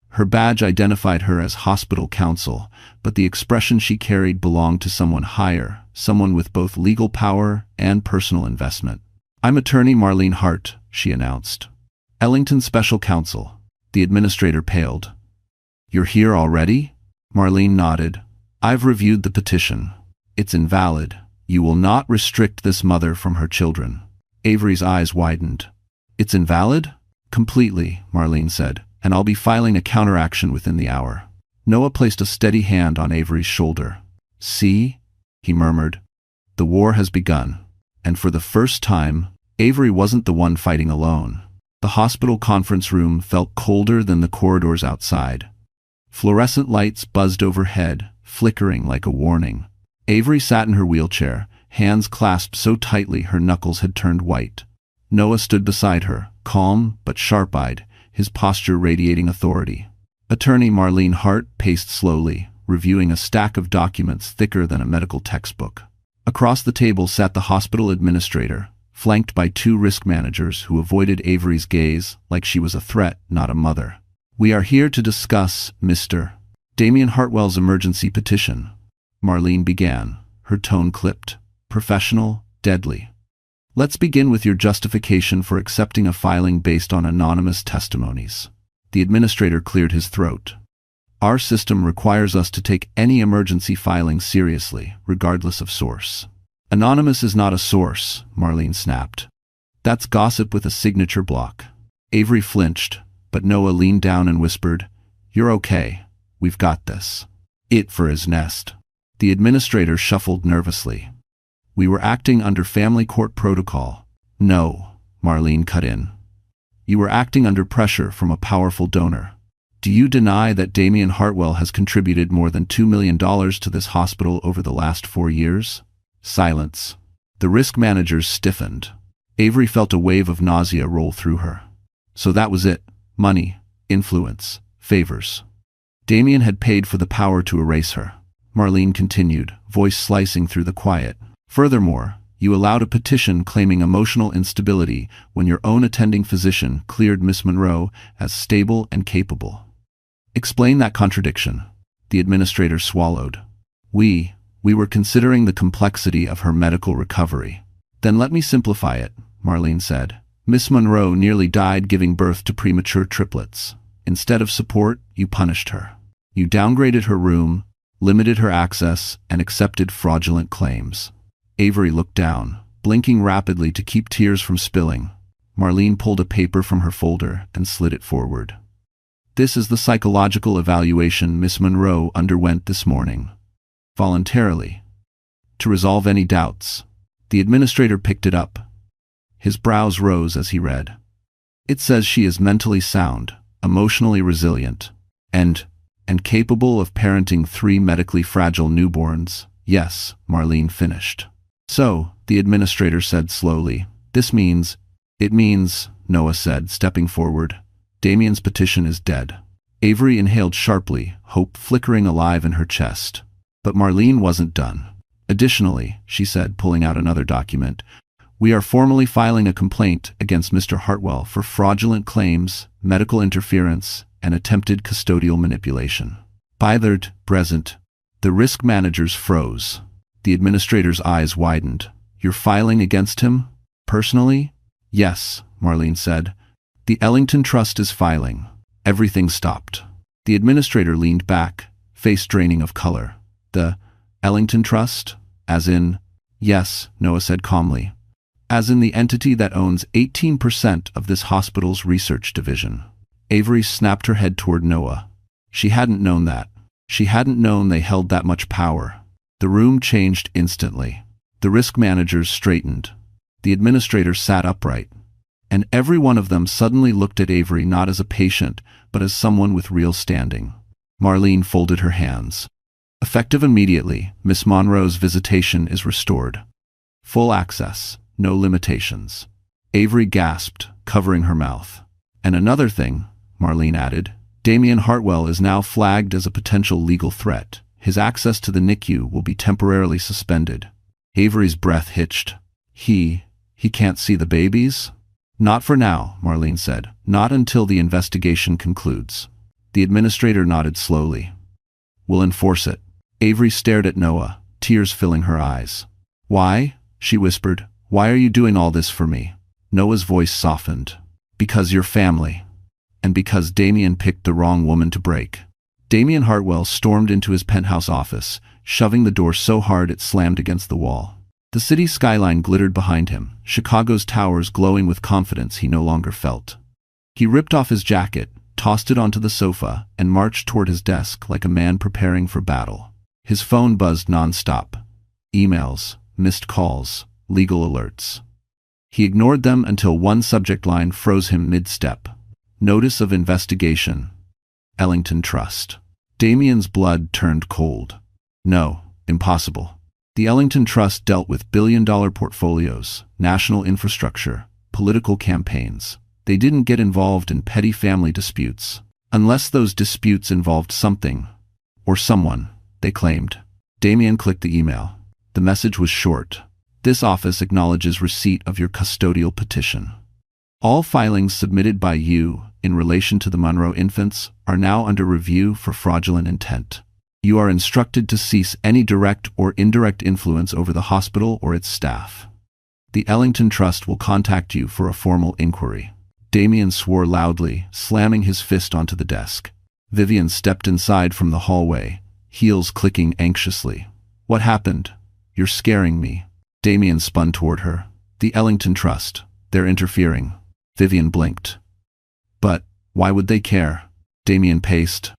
Her badge identified her as hospital counsel, but the expression she carried belonged to someone higher, someone with both legal power and personal investment. "I'm attorney Marlene Hart," she announced. "Ellington Special Counsel." The administrator paled. "You're here already?" Marlene nodded. "I've reviewed the petition. It's invalid. You will not restrict this mother from her children." Avery's eyes widened. "It's invalid?" "Completely," Marlene said, "and I'll be filing a counteraction within the hour." Noah placed a steady hand on Avery's shoulder. "See?" he murmured. "The war has begun." And for the first time, Avery wasn't the one fighting alone. The hospital conference room felt colder than the corridors outside. Fluorescent lights buzzed overhead, flickering like a warning. Avery sat in her wheelchair, hands clasped so tightly her knuckles had turned white. Noah stood beside her, calm but sharp-eyed, his posture radiating authority. Attorney Marlene Hart paced slowly, reviewing a stack of documents thicker than a medical textbook. Across the table sat the hospital administrator, flanked by 2 risk managers who avoided Avery's gaze like she was a threat, not a mother. "We are here to discuss, Mr. Damien Hartwell's emergency petition," Marlene began, her tone clipped, professional, deadly. "Let's begin with your justification for accepting a filing based on anonymous testimonies." The administrator cleared his throat. "Our system requires us to take any emergency filing seriously, regardless of source." "Anonymous is not a source," Marlene snapped. "That's gossip with a signature block." Avery flinched, but Noah leaned down and whispered, "You're okay. We've got this." It for his nest. The administrator shuffled nervously. We were acting under family court protocol. No, Marlene cut in. You were acting under pressure from a powerful donor. Do you deny that Damien Hartwell has contributed more than $2 million to this hospital over the last 4 years? Silence. The risk managers stiffened. Avery felt a wave of nausea roll through her. So that was it. Money, influence, favors. Damien had paid for the power to erase her. Marlene continued, voice slicing through the quiet. Furthermore, you allowed a petition claiming emotional instability when your own attending physician cleared Miss Monroe as stable and capable. Explain that contradiction. The administrator swallowed. We were considering the complexity of her medical recovery. Then let me simplify it, Marlene said. Miss Monroe nearly died giving birth to premature triplets. Instead of support, you punished her. You downgraded her room, limited her access, and accepted fraudulent claims. Avery looked down, blinking rapidly to keep tears from spilling. Marlene pulled a paper from her folder and slid it forward. This is the psychological evaluation Miss Monroe underwent this morning. Voluntarily. To resolve any doubts. The administrator picked it up. His brows rose as he read. It says she is mentally sound, emotionally resilient, and capable of parenting 3 medically fragile newborns. Yes, Marlene finished. So, the administrator said slowly, it means, Noah said, stepping forward. Damien's petition is dead. Avery inhaled sharply, hope flickering alive in her chest. But Marlene wasn't done. Additionally, she said, pulling out another document, we are formally filing a complaint against Mr. Hartwell for fraudulent claims, medical interference, and attempted custodial manipulation. Bythered, present. The risk managers froze. The administrator's eyes widened. You're filing against him? Personally? Yes, Marlene said. The Ellington Trust is filing. Everything stopped. The administrator leaned back, face draining of color. The Ellington Trust? As in? Yes, Noah said calmly. As in the entity that owns 18% of this hospital's research division. Avery snapped her head toward Noah. She hadn't known that. She hadn't known they held that much power. The room changed instantly. The risk managers straightened. The administrator sat upright. And every one of them suddenly looked at Avery not as a patient, but as someone with real standing. Marlene folded her hands. Effective immediately, Miss Monroe's visitation is restored. Full access, no limitations. Avery gasped, covering her mouth. And another thing, Marlene added, Damien Hartwell is now flagged as a potential legal threat. His access to the NICU will be temporarily suspended. Avery's breath hitched. He can't see the babies? Not for now, Marlene said. Not until the investigation concludes. The administrator nodded slowly. We'll enforce it. Avery stared at Noah, tears filling her eyes. Why? She whispered. Why are you doing all this for me? Noah's voice softened. Because you're family. And because Damien picked the wrong woman to break. Damien Hartwell stormed into his penthouse office, shoving the door so hard it slammed against the wall. The city skyline glittered behind him, Chicago's towers glowing with confidence he no longer felt. He ripped off his jacket, tossed it onto the sofa, and marched toward his desk like a man preparing for battle. His phone buzzed non-stop. Emails, missed calls, legal alerts. He ignored them until one subject line froze him mid-step. Notice of investigation. Ellington Trust. Damien's blood turned cold. No, impossible. The Ellington Trust dealt with billion-dollar portfolios, national infrastructure, political campaigns. They didn't get involved in petty family disputes. Unless those disputes involved something, or someone, they claimed. Damien clicked the email. The message was short. This office acknowledges receipt of your custodial petition. All filings submitted by you in relation to the Monroe infants are now under review for fraudulent intent. You are instructed to cease any direct or indirect influence over the hospital or its staff. The Ellington Trust will contact you for a formal inquiry. Damien swore loudly, slamming his fist onto the desk. Vivian stepped inside from the hallway, heels clicking anxiously. What happened? You're scaring me. Damien spun toward her. The Ellington Trust. They're interfering. Vivian blinked. But why would they care? Damien paced.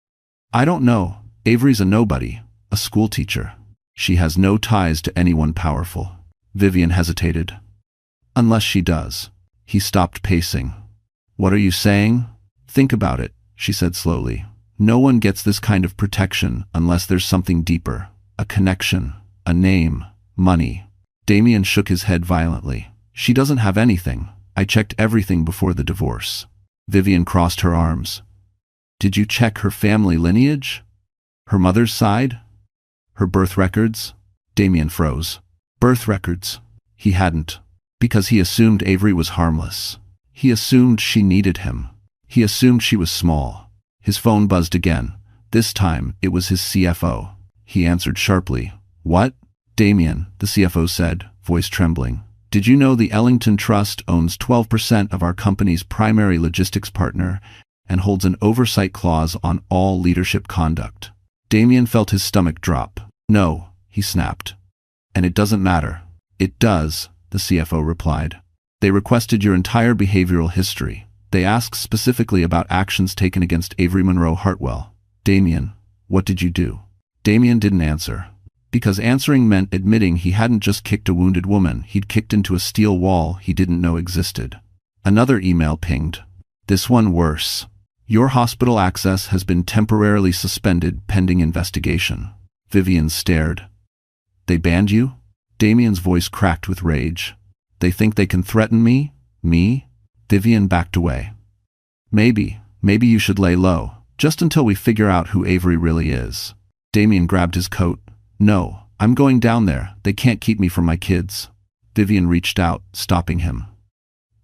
I don't know. Avery's a nobody, a schoolteacher. She has no ties to anyone powerful. Vivian hesitated. Unless she does. He stopped pacing. What are you saying? Think about it, she said slowly. No one gets this kind of protection unless there's something deeper. A connection, a name, money. Damien shook his head violently. She doesn't have anything. I checked everything before the divorce. Vivian crossed her arms. Did you check her family lineage? Her mother's side? Her birth records? Damien froze. Birth records? He hadn't. Because he assumed Avery was harmless. He assumed she needed him. He assumed she was small. His phone buzzed again. This time, it was his CFO. He answered sharply. What? Damien, the CFO said, voice trembling. Did you know the Ellington Trust owns 12% of our company's primary logistics partner and holds an oversight clause on all leadership conduct? Damien felt his stomach drop. No, he snapped. And it doesn't matter. It does, the CFO replied. They requested your entire behavioral history. They asked specifically about actions taken against Avery Monroe Hartwell. Damien, what did you do? Damien didn't answer. Because answering meant admitting he hadn't just kicked a wounded woman, he'd kicked into a steel wall he didn't know existed. Another email pinged. This one worse. Your hospital access has been temporarily suspended pending investigation. Vivian stared. They banned you? Damien's voice cracked with rage. They think they can threaten me? Me? Vivian backed away. Maybe you should lay low, just until we figure out who Avery really is. Damien grabbed his coat. No, I'm going down there. They can't keep me from my kids. Vivian reached out, stopping him.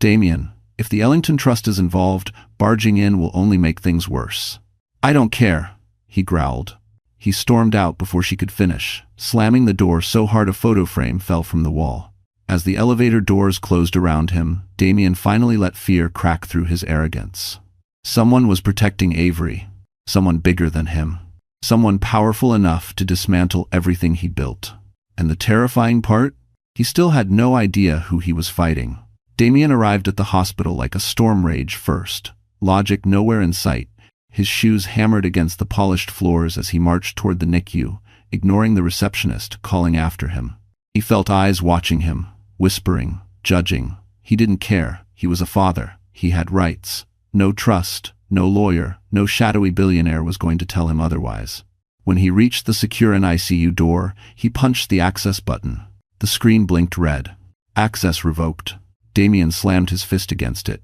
Damien, if the Ellington Trust is involved, barging in will only make things worse. I don't care, he growled. He stormed out before she could finish, slamming the door so hard a photo frame fell from the wall. As the elevator doors closed around him, Damien finally let fear crack through his arrogance. Someone was protecting Avery. Someone bigger than him. Someone powerful enough to dismantle everything he built. And the terrifying part? He still had no idea who he was fighting. Damien arrived at the hospital like a storm rage first. Logic nowhere in sight. His shoes hammered against the polished floors as he marched toward the NICU, ignoring the receptionist calling after him. He felt eyes watching him, whispering, judging. He didn't care. He was a father. He had rights. No trust. No lawyer, no shadowy billionaire was going to tell him otherwise. When he reached the secure ICU door, he punched the access button. The screen blinked red. Access revoked. Damien slammed his fist against it.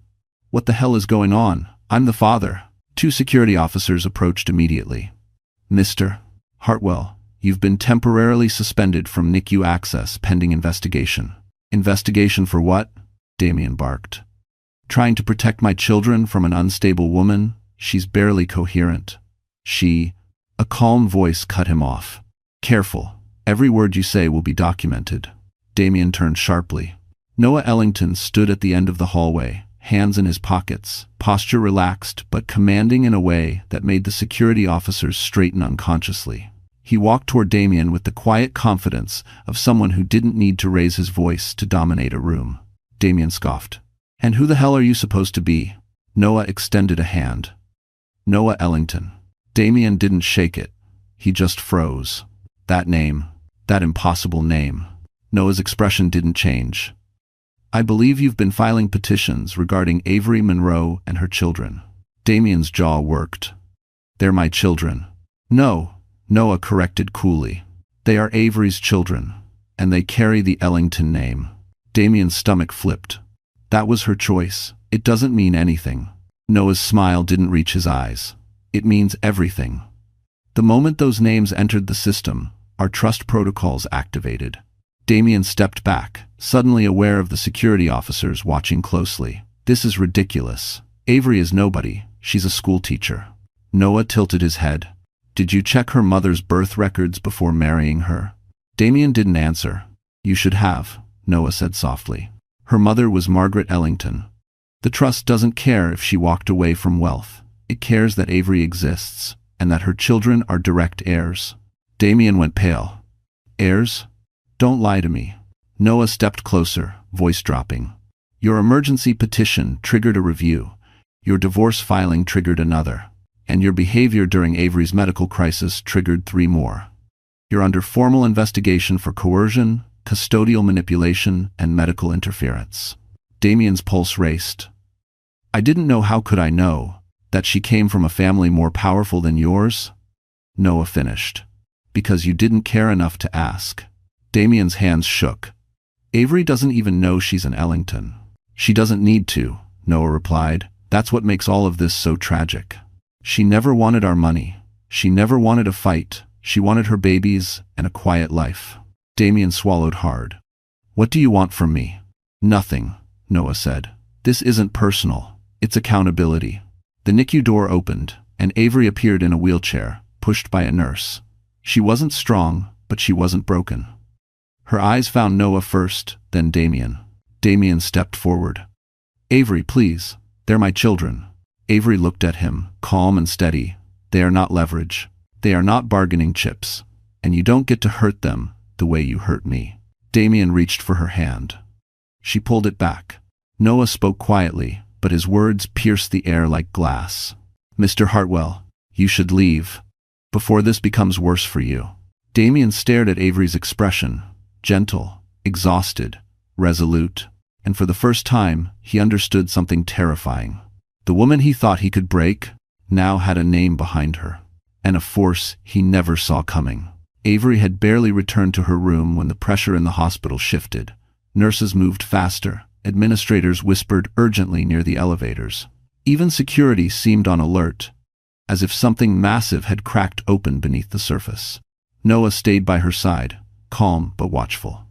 What the hell is going on? I'm the father. Two security officers approached immediately. Mr. Hartwell, you've been temporarily suspended from NICU access pending investigation. Investigation for what? Damien barked. Trying to protect my children from an unstable woman. She's barely coherent. A calm voice cut him off. Careful. Every word you say will be documented. Damien turned sharply. Noah Ellington stood at the end of the hallway, hands in his pockets, posture relaxed but commanding in a way that made the security officers straighten unconsciously. He walked toward Damien with the quiet confidence of someone who didn't need to raise his voice to dominate a room. Damien scoffed. And who the hell are you supposed to be? Noah extended a hand. Noah Ellington. Damien didn't shake it. He just froze. That name. That impossible name. Noah's expression didn't change. I believe you've been filing petitions regarding Avery Monroe and her children. Damien's jaw worked. They're my children. No, Noah corrected coolly. They are Avery's children, and they carry the Ellington name. Damien's stomach flipped. That was her choice. It doesn't mean anything. Noah's smile didn't reach his eyes. It means everything. The moment those names entered the system, our trust protocols activated. Damien stepped back, suddenly aware of the security officers watching closely. This is ridiculous. Avery is nobody. She's a schoolteacher. Noah tilted his head. Did you check her mother's birth records before marrying her? Damien didn't answer. You should have, Noah said softly. Her mother was Margaret Ellington. The trust doesn't care if she walked away from wealth. It cares that Avery exists, and that her children are direct heirs. Damien went pale. Heirs? Don't lie to me. Noah stepped closer, voice dropping. Your emergency petition triggered a review. Your divorce filing triggered another. And your behavior during Avery's medical crisis triggered 3 more. You're under formal investigation for coercion, custodial manipulation, and medical interference. Damien's pulse raced. I didn't know. How could I know that she came from a family more powerful than yours? Noah finished. Because you didn't care enough to ask. Damien's hands shook. Avery doesn't even know she's an Ellington. She doesn't need to, Noah replied. That's what makes all of this so tragic. She never wanted our money. She never wanted a fight. She wanted her babies and a quiet life. Damien swallowed hard. What do you want from me? Nothing, Noah said. This isn't personal. It's accountability. The NICU door opened, and Avery appeared in a wheelchair, pushed by a nurse. She wasn't strong, but she wasn't broken. Her eyes found Noah first, then Damien. Damien stepped forward. Avery, please. They're my children. Avery looked at him, calm and steady. They are not leverage. They are not bargaining chips. And you don't get to hurt them the way you hurt me. Damien reached for her hand. She pulled it back. Noah spoke quietly, but his words pierced the air like glass. Mr. Hartwell, you should leave, before this becomes worse for you. Damien stared at Avery's expression, gentle, exhausted, resolute, and for the first time, he understood something terrifying. The woman he thought he could break now had a name behind her, and a force he never saw coming. Avery had barely returned to her room when the pressure in the hospital shifted. Nurses moved faster. Administrators whispered urgently near the elevators. Even security seemed on alert, as if something massive had cracked open beneath the surface. Noah stayed by her side, calm but watchful.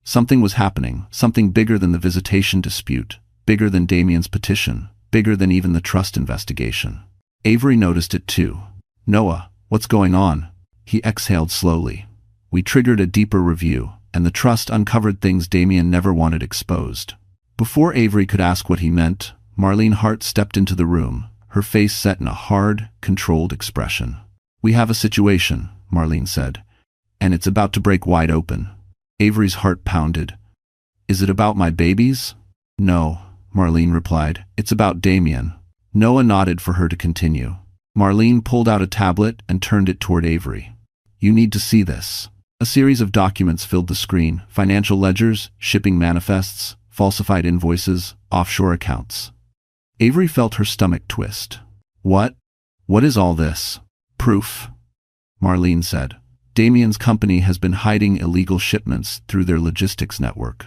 Something was happening, something bigger than the visitation dispute, bigger than Damien's petition, bigger than even the trust investigation. Avery noticed it too. Noah, what's going on? He exhaled slowly. We triggered a deeper review, and the trust uncovered things Damien never wanted exposed. Before Avery could ask what he meant, Marlene Hart stepped into the room, her face set in a hard, controlled expression. We have a situation, Marlene said, and it's about to break wide open. Avery's heart pounded. Is it about my babies? No, Marlene replied. It's about Damien. Noah nodded for her to continue. Marlene pulled out a tablet and turned it toward Avery. You need to see this. A series of documents filled the screen: financial ledgers, shipping manifests, falsified invoices, offshore accounts. Avery felt her stomach twist. What? What is all this? Proof, Marlene said. Damien's company has been hiding illegal shipments through their logistics network.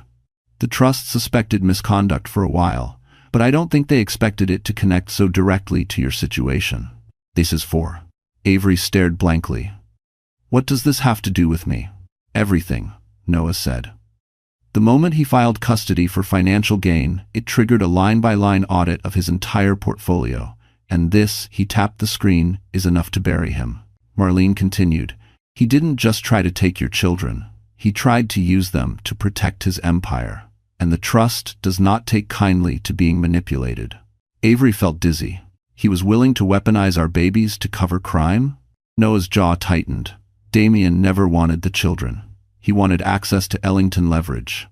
The trust suspected misconduct for a while, but I don't think they expected it to connect so directly to your situation. This is for. Avery stared blankly. What does this have to do with me? Everything, Noah said. The moment he filed custody for financial gain, it triggered a line-by-line audit of his entire portfolio, and this, he tapped the screen, is enough to bury him. Marlene continued. He didn't just try to take your children. He tried to use them to protect his empire, and the trust does not take kindly to being manipulated. Avery felt dizzy. He was willing to weaponize our babies to cover crime? Noah's jaw tightened. Damien never wanted the children. He wanted access to Ellington leverage.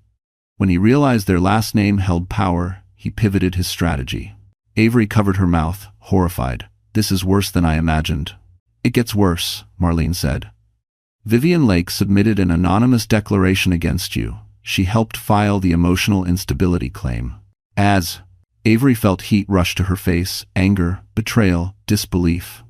When he realized their last name held power, he pivoted his strategy. Avery covered her mouth, horrified. This is worse than I imagined. It gets worse, Marlene said. Vivian Lake submitted an anonymous declaration against you. She helped file the emotional instability claim. Avery felt heat rush to her face, anger, betrayal, disbelief.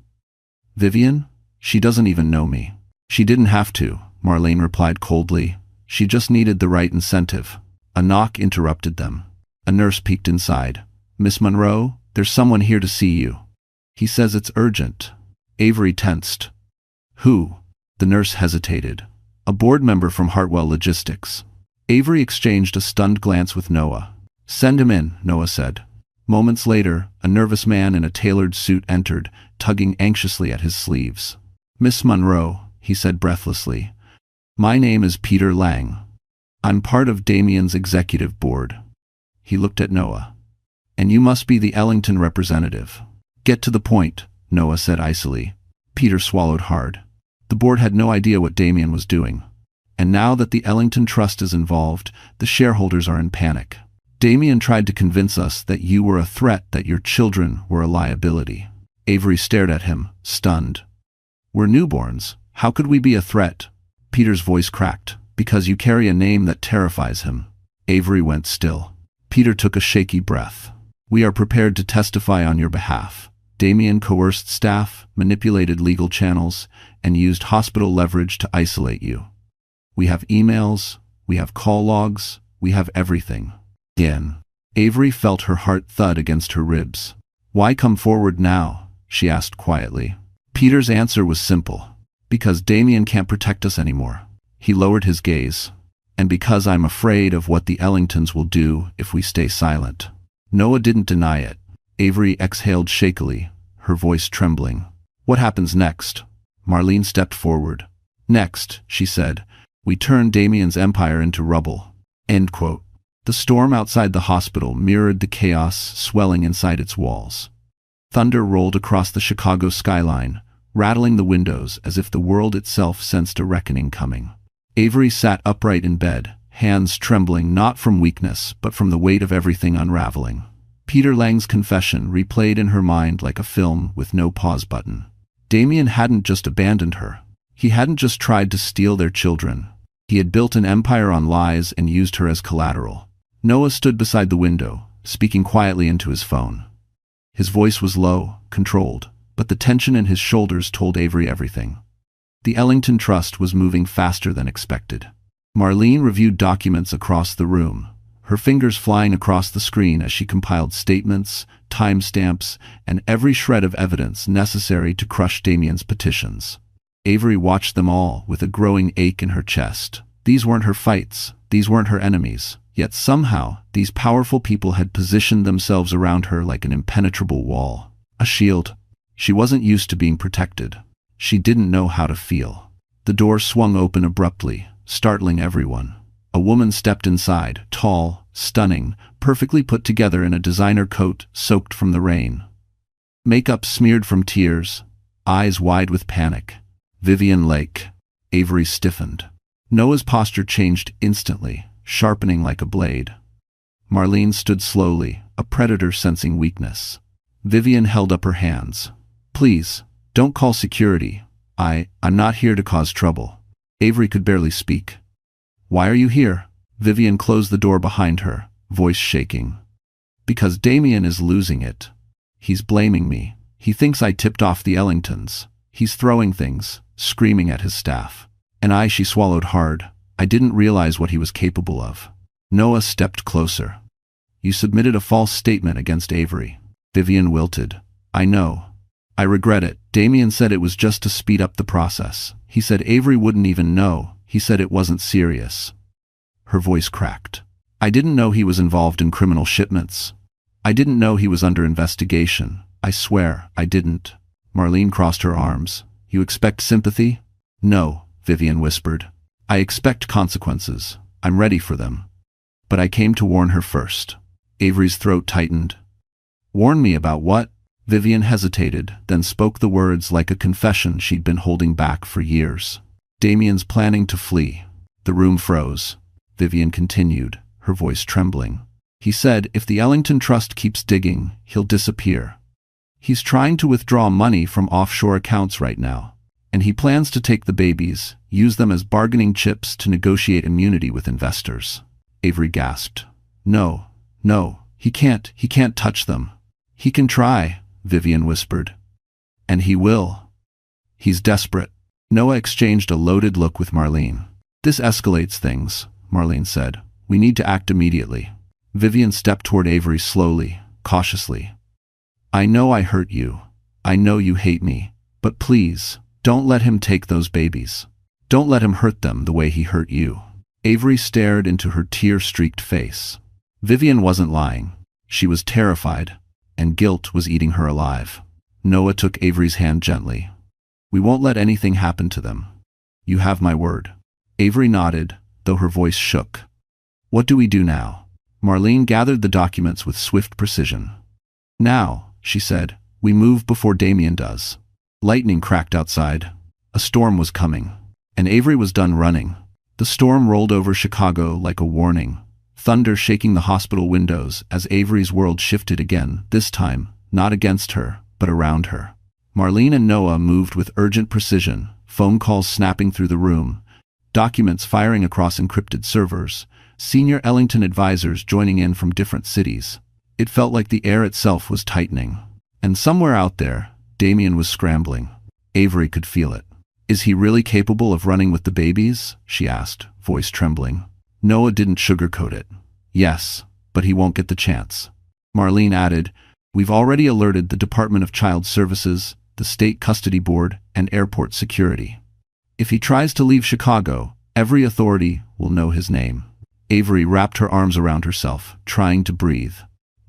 Vivian? She doesn't even know me. She didn't have to, Marlene replied coldly. She just needed the right incentive. A knock interrupted them. A nurse peeked inside. Miss Monroe, there's someone here to see you. He says it's urgent. Avery tensed. Who? The nurse hesitated. A board member from Hartwell Logistics. Avery exchanged a stunned glance with Noah. Send him in, Noah said. Moments later, a nervous man in a tailored suit entered, tugging anxiously at his sleeves. Miss Monroe, he said breathlessly. My name is Peter Lang. I'm part of Damien's executive board. He looked at Noah. And you must be the Ellington representative. Get to the point, Noah said icily. Peter swallowed hard. The board had no idea what Damien was doing. And now that the Ellington Trust is involved, the shareholders are in panic. Damien tried to convince us that you were a threat, that your children were a liability. Avery stared at him, stunned. We're newborns. How could we be a threat? Peter's voice cracked. Because you carry a name that terrifies him. Avery went still. Peter took a shaky breath. We are prepared to testify on your behalf. Damien coerced staff, manipulated legal channels, and used hospital leverage to isolate you. We have emails, we have call logs, we have everything. Again. Avery felt her heart thud against her ribs. Why come forward now? She asked quietly. Peter's answer was simple. Because Damien can't protect us anymore. He lowered his gaze. And because I'm afraid of what the Ellingtons will do if we stay silent. Noah didn't deny it. Avery exhaled shakily, her voice trembling. What happens next? Marlene stepped forward. Next, she said, we turn Damien's empire into rubble. End quote. The storm outside the hospital mirrored the chaos swelling inside its walls. Thunder rolled across the Chicago skyline, rattling the windows as if the world itself sensed a reckoning coming. Avery sat upright in bed, hands trembling not from weakness but from the weight of everything unraveling. Peter Lang's confession replayed in her mind like a film with no pause button. Damien hadn't just abandoned her. He hadn't just tried to steal their children. He had built an empire on lies and used her as collateral. Noah stood beside the window, speaking quietly into his phone. His voice was low, controlled, but the tension in his shoulders told Avery everything. The Ellington Trust was moving faster than expected. Marlene reviewed documents across the room, her fingers flying across the screen as she compiled statements, timestamps, and every shred of evidence necessary to crush Damien's petitions. Avery watched them all with a growing ache in her chest. These weren't her fights, these weren't her enemies, yet somehow these powerful people had positioned themselves around her like an impenetrable wall, a shield. She wasn't used to being protected. She didn't know how to feel. The door swung open abruptly, startling everyone. A woman stepped inside, tall, stunning, perfectly put together in a designer coat soaked from the rain. Makeup smeared from tears, eyes wide with panic. Vivian Lake. Avery stiffened. Noah's posture changed instantly, sharpening like a blade. Marlene stood slowly, a predator sensing weakness. Vivian held up her hands. Please, don't call security. I'm not here to cause trouble. Avery could barely speak. Why are you here? Vivian closed the door behind her, voice shaking. Because Damien is losing it. He's blaming me. He thinks I tipped off the Ellingtons. He's throwing things, screaming at his staff. And she swallowed hard. I didn't realize what he was capable of. Noah stepped closer. You submitted a false statement against Avery. Vivian wilted. I know. I regret it. Damien said it was just to speed up the process. He said Avery wouldn't even know. He said it wasn't serious. Her voice cracked. I didn't know he was involved in criminal shipments. I didn't know he was under investigation. I swear, I didn't. Marlene crossed her arms. You expect sympathy? No, Vivian whispered. I expect consequences. I'm ready for them. But I came to warn her first. Avery's throat tightened. Warn me about what? Vivian hesitated, then spoke the words like a confession she'd been holding back for years. Damien's planning to flee. The room froze. Vivian continued, her voice trembling. He said if the Ellington Trust keeps digging, he'll disappear. He's trying to withdraw money from offshore accounts right now. And he plans to take the babies, use them as bargaining chips to negotiate immunity with investors. Avery gasped. No, he can't touch them. He can try, Vivian whispered. And he will. He's desperate. Noah exchanged a loaded look with Marlene. This escalates things, Marlene said. We need to act immediately. Vivian stepped toward Avery slowly, cautiously. I know I hurt you. I know you hate me. But please, don't let him take those babies. Don't let him hurt them the way he hurt you. Avery stared into her tear-streaked face. Vivian wasn't lying. She was terrified, and guilt was eating her alive. Noah took Avery's hand gently. We won't let anything happen to them. You have my word. Avery nodded, though her voice shook. What do we do now? Marlene gathered the documents with swift precision. Now, she said, we move before Damien does. Lightning cracked outside. A storm was coming, and Avery was done running. The storm rolled over Chicago like a warning, thunder shaking the hospital windows as Avery's world shifted again, this time, not against her, but around her. Marlene and Noah moved with urgent precision, phone calls snapping through the room, documents firing across encrypted servers, senior Ellington advisors joining in from different cities. It felt like the air itself was tightening. And somewhere out there, Damien was scrambling. Avery could feel it. "Is he really capable of running with the babies?" she asked, voice trembling. Noah didn't sugarcoat it. "Yes, but he won't get the chance." Marlene added, "We've already alerted the Department of Child Services, the State Custody Board, and Airport Security. If he tries to leave Chicago, every authority will know his name." Avery wrapped her arms around herself, trying to breathe.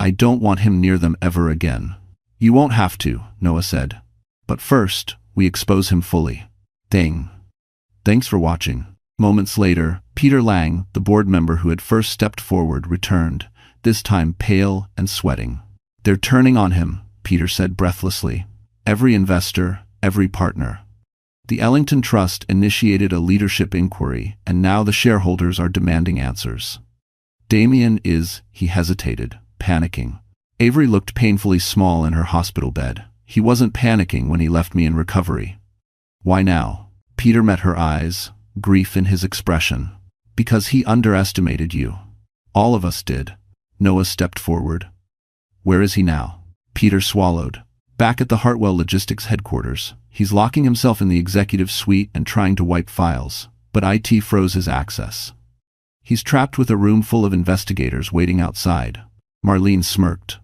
"I don't want him near them ever again." "You won't have to," Noah said. "But first, we expose him fully." Thanks for watching. Moments later, Peter Lang, the board member who had first stepped forward, returned, this time pale and sweating. "They're turning on him," Peter said breathlessly. "Every investor, every partner. The Ellington Trust initiated a leadership inquiry, and now the shareholders are demanding answers." Damien is, he hesitated, panicking. Avery looked painfully small in her hospital bed. "He wasn't panicking when he left me in recovery." "Why now?" Peter met her eyes, grief in his expression. "Because he underestimated you. All of us did." Noah stepped forward. "Where is he now?" Peter swallowed. "Back at the Hartwell Logistics headquarters. He's locking himself in the executive suite and trying to wipe files, but IT froze his access. He's trapped with a room full of investigators waiting outside." Marlene smirked.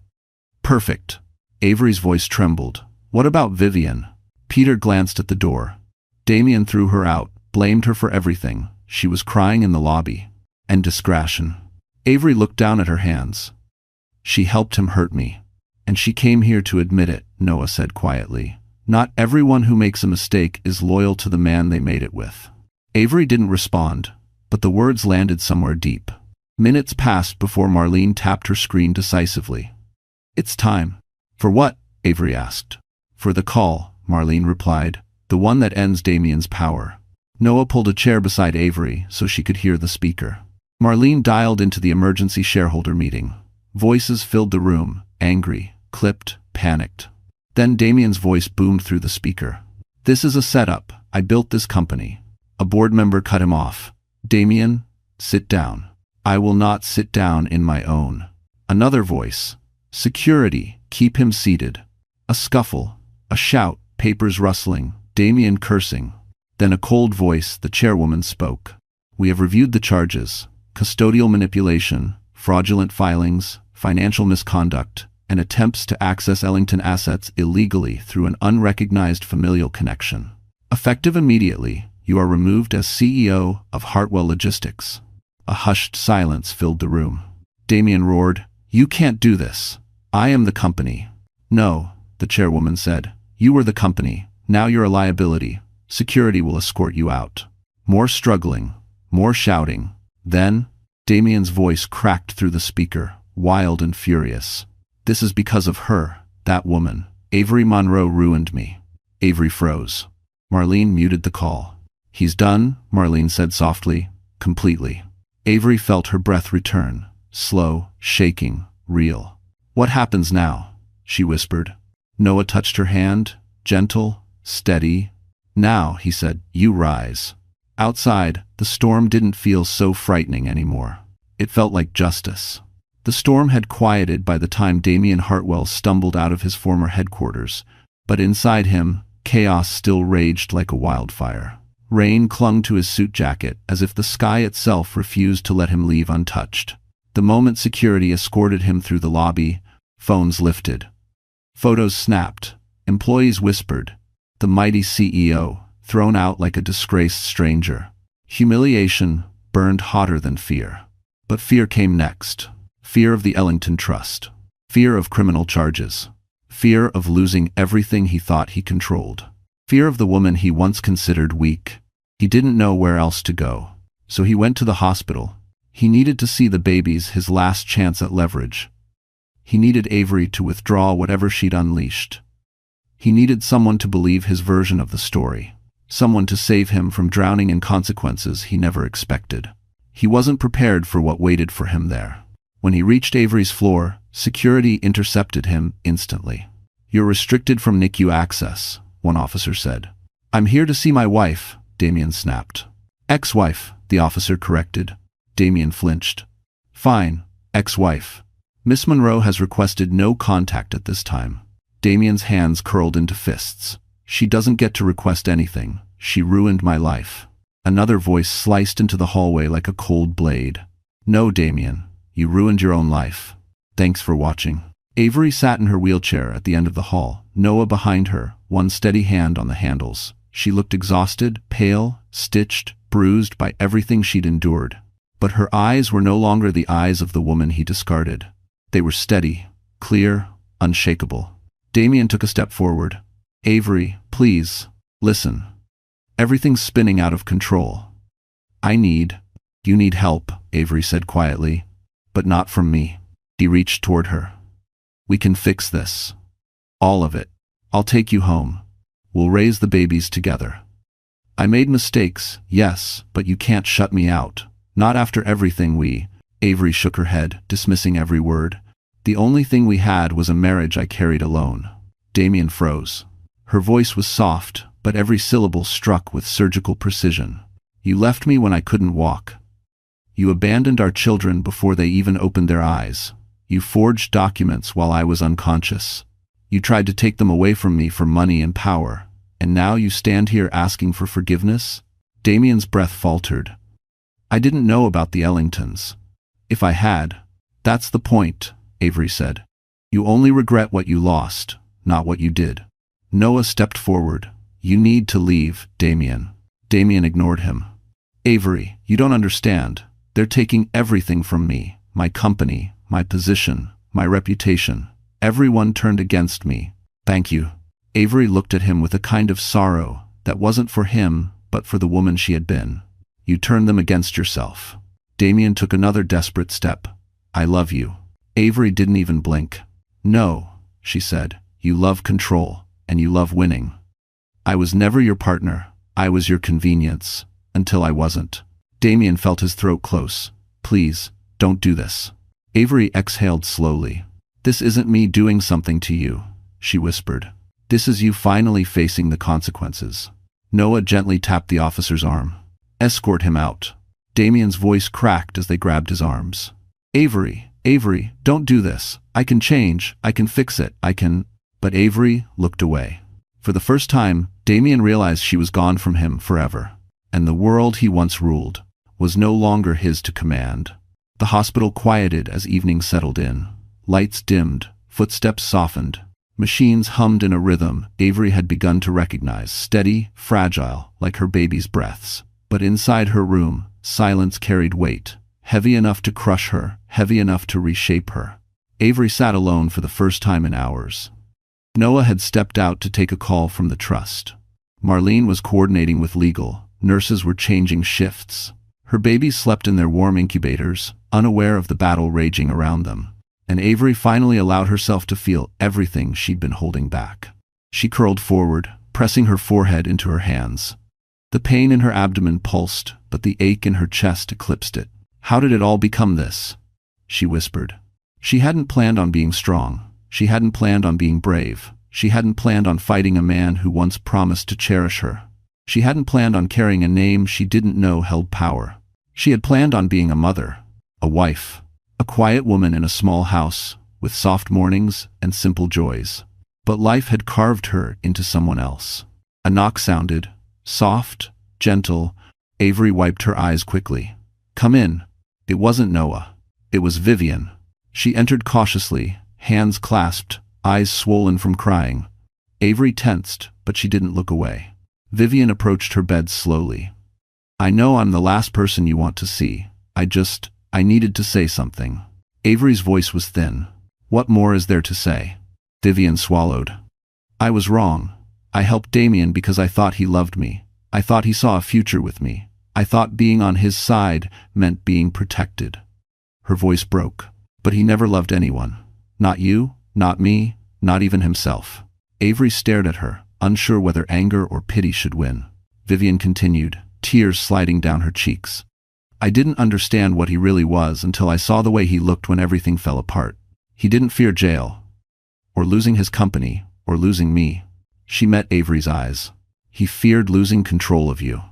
"Perfect." Avery's voice trembled. "What about Vivian?" Peter glanced at the door. Damien threw her out, blamed her for everything. She was crying in the lobby. And discretion. Avery looked down at her hands. "She helped him hurt me. And she came here to admit it," Noah said quietly. "Not everyone who makes a mistake is loyal to the man they made it with." Avery didn't respond, but the words landed somewhere deep. Minutes passed before Marlene tapped her screen decisively. "It's time." "For what?" Avery asked. "For the call," Marlene replied. "The one that ends Damien's power." Noah pulled a chair beside Avery so she could hear the speaker. Marlene dialed into the emergency shareholder meeting. Voices filled the room, angry, clipped, panicked. Then Damien's voice boomed through the speaker. "This is a setup. I built this company." A board member cut him off. "Damien, sit down." "I will not sit down in my own." Another voice. "Security, keep him seated." A scuffle, a shout, papers rustling, Damien cursing. Then a cold voice, the chairwoman, spoke. "We have reviewed the charges: custodial manipulation, fraudulent filings, financial misconduct, and attempts to access Ellington assets illegally through an unrecognized familial connection. Effective immediately, you are removed as CEO of Hartwell Logistics." A hushed silence filled the room. Damien roared, "You can't do this. I am the company." "No," the chairwoman said. "You were the company. Now you're a liability. Security will escort you out." More struggling, more shouting. Then, Damien's voice cracked through the speaker, wild and furious. "This is because of her, that woman. Avery Monroe ruined me." Avery froze. Marlene muted the call. "He's done," Marlene said softly, "completely." Avery felt her breath return, slow, shaking, real. "What happens now?" she whispered. Noah touched her hand, gentle, steady. "Now," he said, "you rise." Outside, the storm didn't feel so frightening anymore. It felt like justice. The storm had quieted by the time Damien Hartwell stumbled out of his former headquarters, but inside him, chaos still raged like a wildfire. Rain clung to his suit jacket as if the sky itself refused to let him leave untouched. The moment security escorted him through the lobby, phones lifted. Photos snapped. Employees whispered. The mighty CEO, thrown out like a disgraced stranger. Humiliation burned hotter than fear. But fear came next. Fear of the Ellington Trust. Fear of criminal charges. Fear of losing everything he thought he controlled. Fear of the woman he once considered weak. He didn't know where else to go. So he went to the hospital. He needed to see the babies, his last chance at leverage. He needed Avery to withdraw whatever she'd unleashed. He needed someone to believe his version of the story. Someone to save him from drowning in consequences he never expected. He wasn't prepared for what waited for him there. When he reached Avery's floor, security intercepted him instantly. "You're restricted from NICU access," one officer said. "I'm here to see my wife," Damien snapped. "Ex-wife," the officer corrected. Damien flinched. "Fine, ex-wife. Miss Monroe has requested no contact at this time." Damien's hands curled into fists. "She doesn't get to request anything. She ruined my life." Another voice sliced into the hallway like a cold blade. "No, Damien, you ruined your own life. Thanks for watching." Avery sat in her wheelchair at the end of the hall, Noah behind her, one steady hand on the handles. She looked exhausted, pale, stitched, bruised by everything she'd endured. But her eyes were no longer the eyes of the woman he discarded. They were steady, clear, unshakable. Damien took a step forward. "Avery, please, listen. Everything's spinning out of control. You need help," Avery said quietly. "But not from me." He reached toward her. "We can fix this. All of it. I'll take you home. We'll raise the babies together. I made mistakes, yes, but you can't shut me out. Not after everything Avery shook her head, dismissing every word. "The only thing we had was a marriage I carried alone." Damien froze. Her voice was soft, but every syllable struck with surgical precision. "You left me when I couldn't walk. You abandoned our children before they even opened their eyes. You forged documents while I was unconscious. You tried to take them away from me for money and power, and now you stand here asking for forgiveness?" Damien's breath faltered. "I didn't know about the Ellingtons. If I had." "That's the point," Avery said. "You only regret what you lost, not what you did." Noah stepped forward. "You need to leave, Damien." Damien ignored him. "Avery, you don't understand. They're taking everything from me. My company, my position, my reputation. Everyone turned against me. Thank you." Avery looked at him with a kind of sorrow that wasn't for him, but for the woman she had been. "You turned them against yourself." Damien took another desperate step. "I love you." Avery didn't even blink. "No," she said. "You love control, and you love winning. I was never your partner. I was your convenience, until I wasn't." Damien felt his throat close. "Please, don't do this." Avery exhaled slowly. "This isn't me doing something to you," she whispered. "This is you finally facing the consequences." Noah gently tapped the officer's arm. "Escort him out." Damien's voice cracked as they grabbed his arms. Avery, don't do this. I can change, I can fix it, I can—" But Avery looked away. For the first time, Damien realized she was gone from him forever, and the world he once ruled was no longer his to command. The hospital quieted as evening settled in. Lights dimmed, footsteps softened. Machines hummed in a rhythm Avery had begun to recognize, steady, fragile, like her baby's breaths. But inside her room, silence carried weight, heavy enough to crush her, heavy enough to reshape her. Avery sat alone for the first time in hours. Noah had stepped out to take a call from the trust. Marlene was coordinating with legal. Nurses were changing shifts. Her babies slept in their warm incubators, unaware of the battle raging around them. And Avery finally allowed herself to feel everything she'd been holding back. She curled forward, pressing her forehead into her hands. The pain in her abdomen pulsed, but the ache in her chest eclipsed it. "How did it all become this?" she whispered. She hadn't planned on being strong. She hadn't planned on being brave. She hadn't planned on fighting a man who once promised to cherish her. She hadn't planned on carrying a name she didn't know held power. She had planned on being a mother, a wife, a quiet woman in a small house, with soft mornings and simple joys. But life had carved her into someone else. A knock sounded, soft, gentle. Avery wiped her eyes quickly. "Come in." It wasn't Noah. It was Vivian. She entered cautiously, hands clasped, eyes swollen from crying. Avery tensed, but she didn't look away. Vivian approached her bed slowly. "I know I'm the last person you want to see. I needed to say something." Avery's voice was thin. "What more is there to say?" Vivian swallowed. "I was wrong. I helped Damien because I thought he loved me. I thought he saw a future with me. I thought being on his side meant being protected." Her voice broke. "But he never loved anyone. Not you, not me, not even himself." Avery stared at her, unsure whether anger or pity should win. Vivian continued, tears sliding down her cheeks. "I didn't understand what he really was until I saw the way he looked when everything fell apart. He didn't fear jail, or losing his company, or losing me. She met Avery's eyes. He feared losing control of you.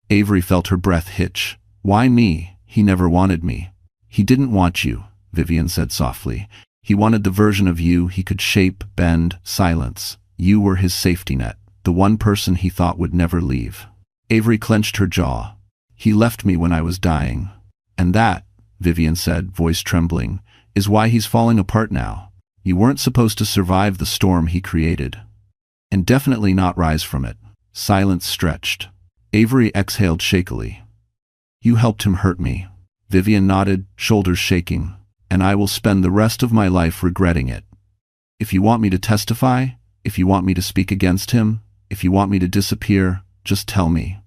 Avery felt her breath hitch. Why me? He never wanted me. He didn't want you, Vivian said softly. He wanted the version of you he could shape, bend, silence. You were his safety net, the one person he thought would never leave. Avery clenched her jaw. He left me when I was dying. And that, Vivian said, voice trembling, is why he's falling apart now. You weren't supposed to survive the storm he created. And definitely not rise from it. Silence stretched. Avery exhaled shakily. You helped him hurt me. Vivian nodded, shoulders shaking. And I will spend the rest of my life regretting it. If you want me to testify, if you want me to speak against him, if you want me to disappear, just tell me.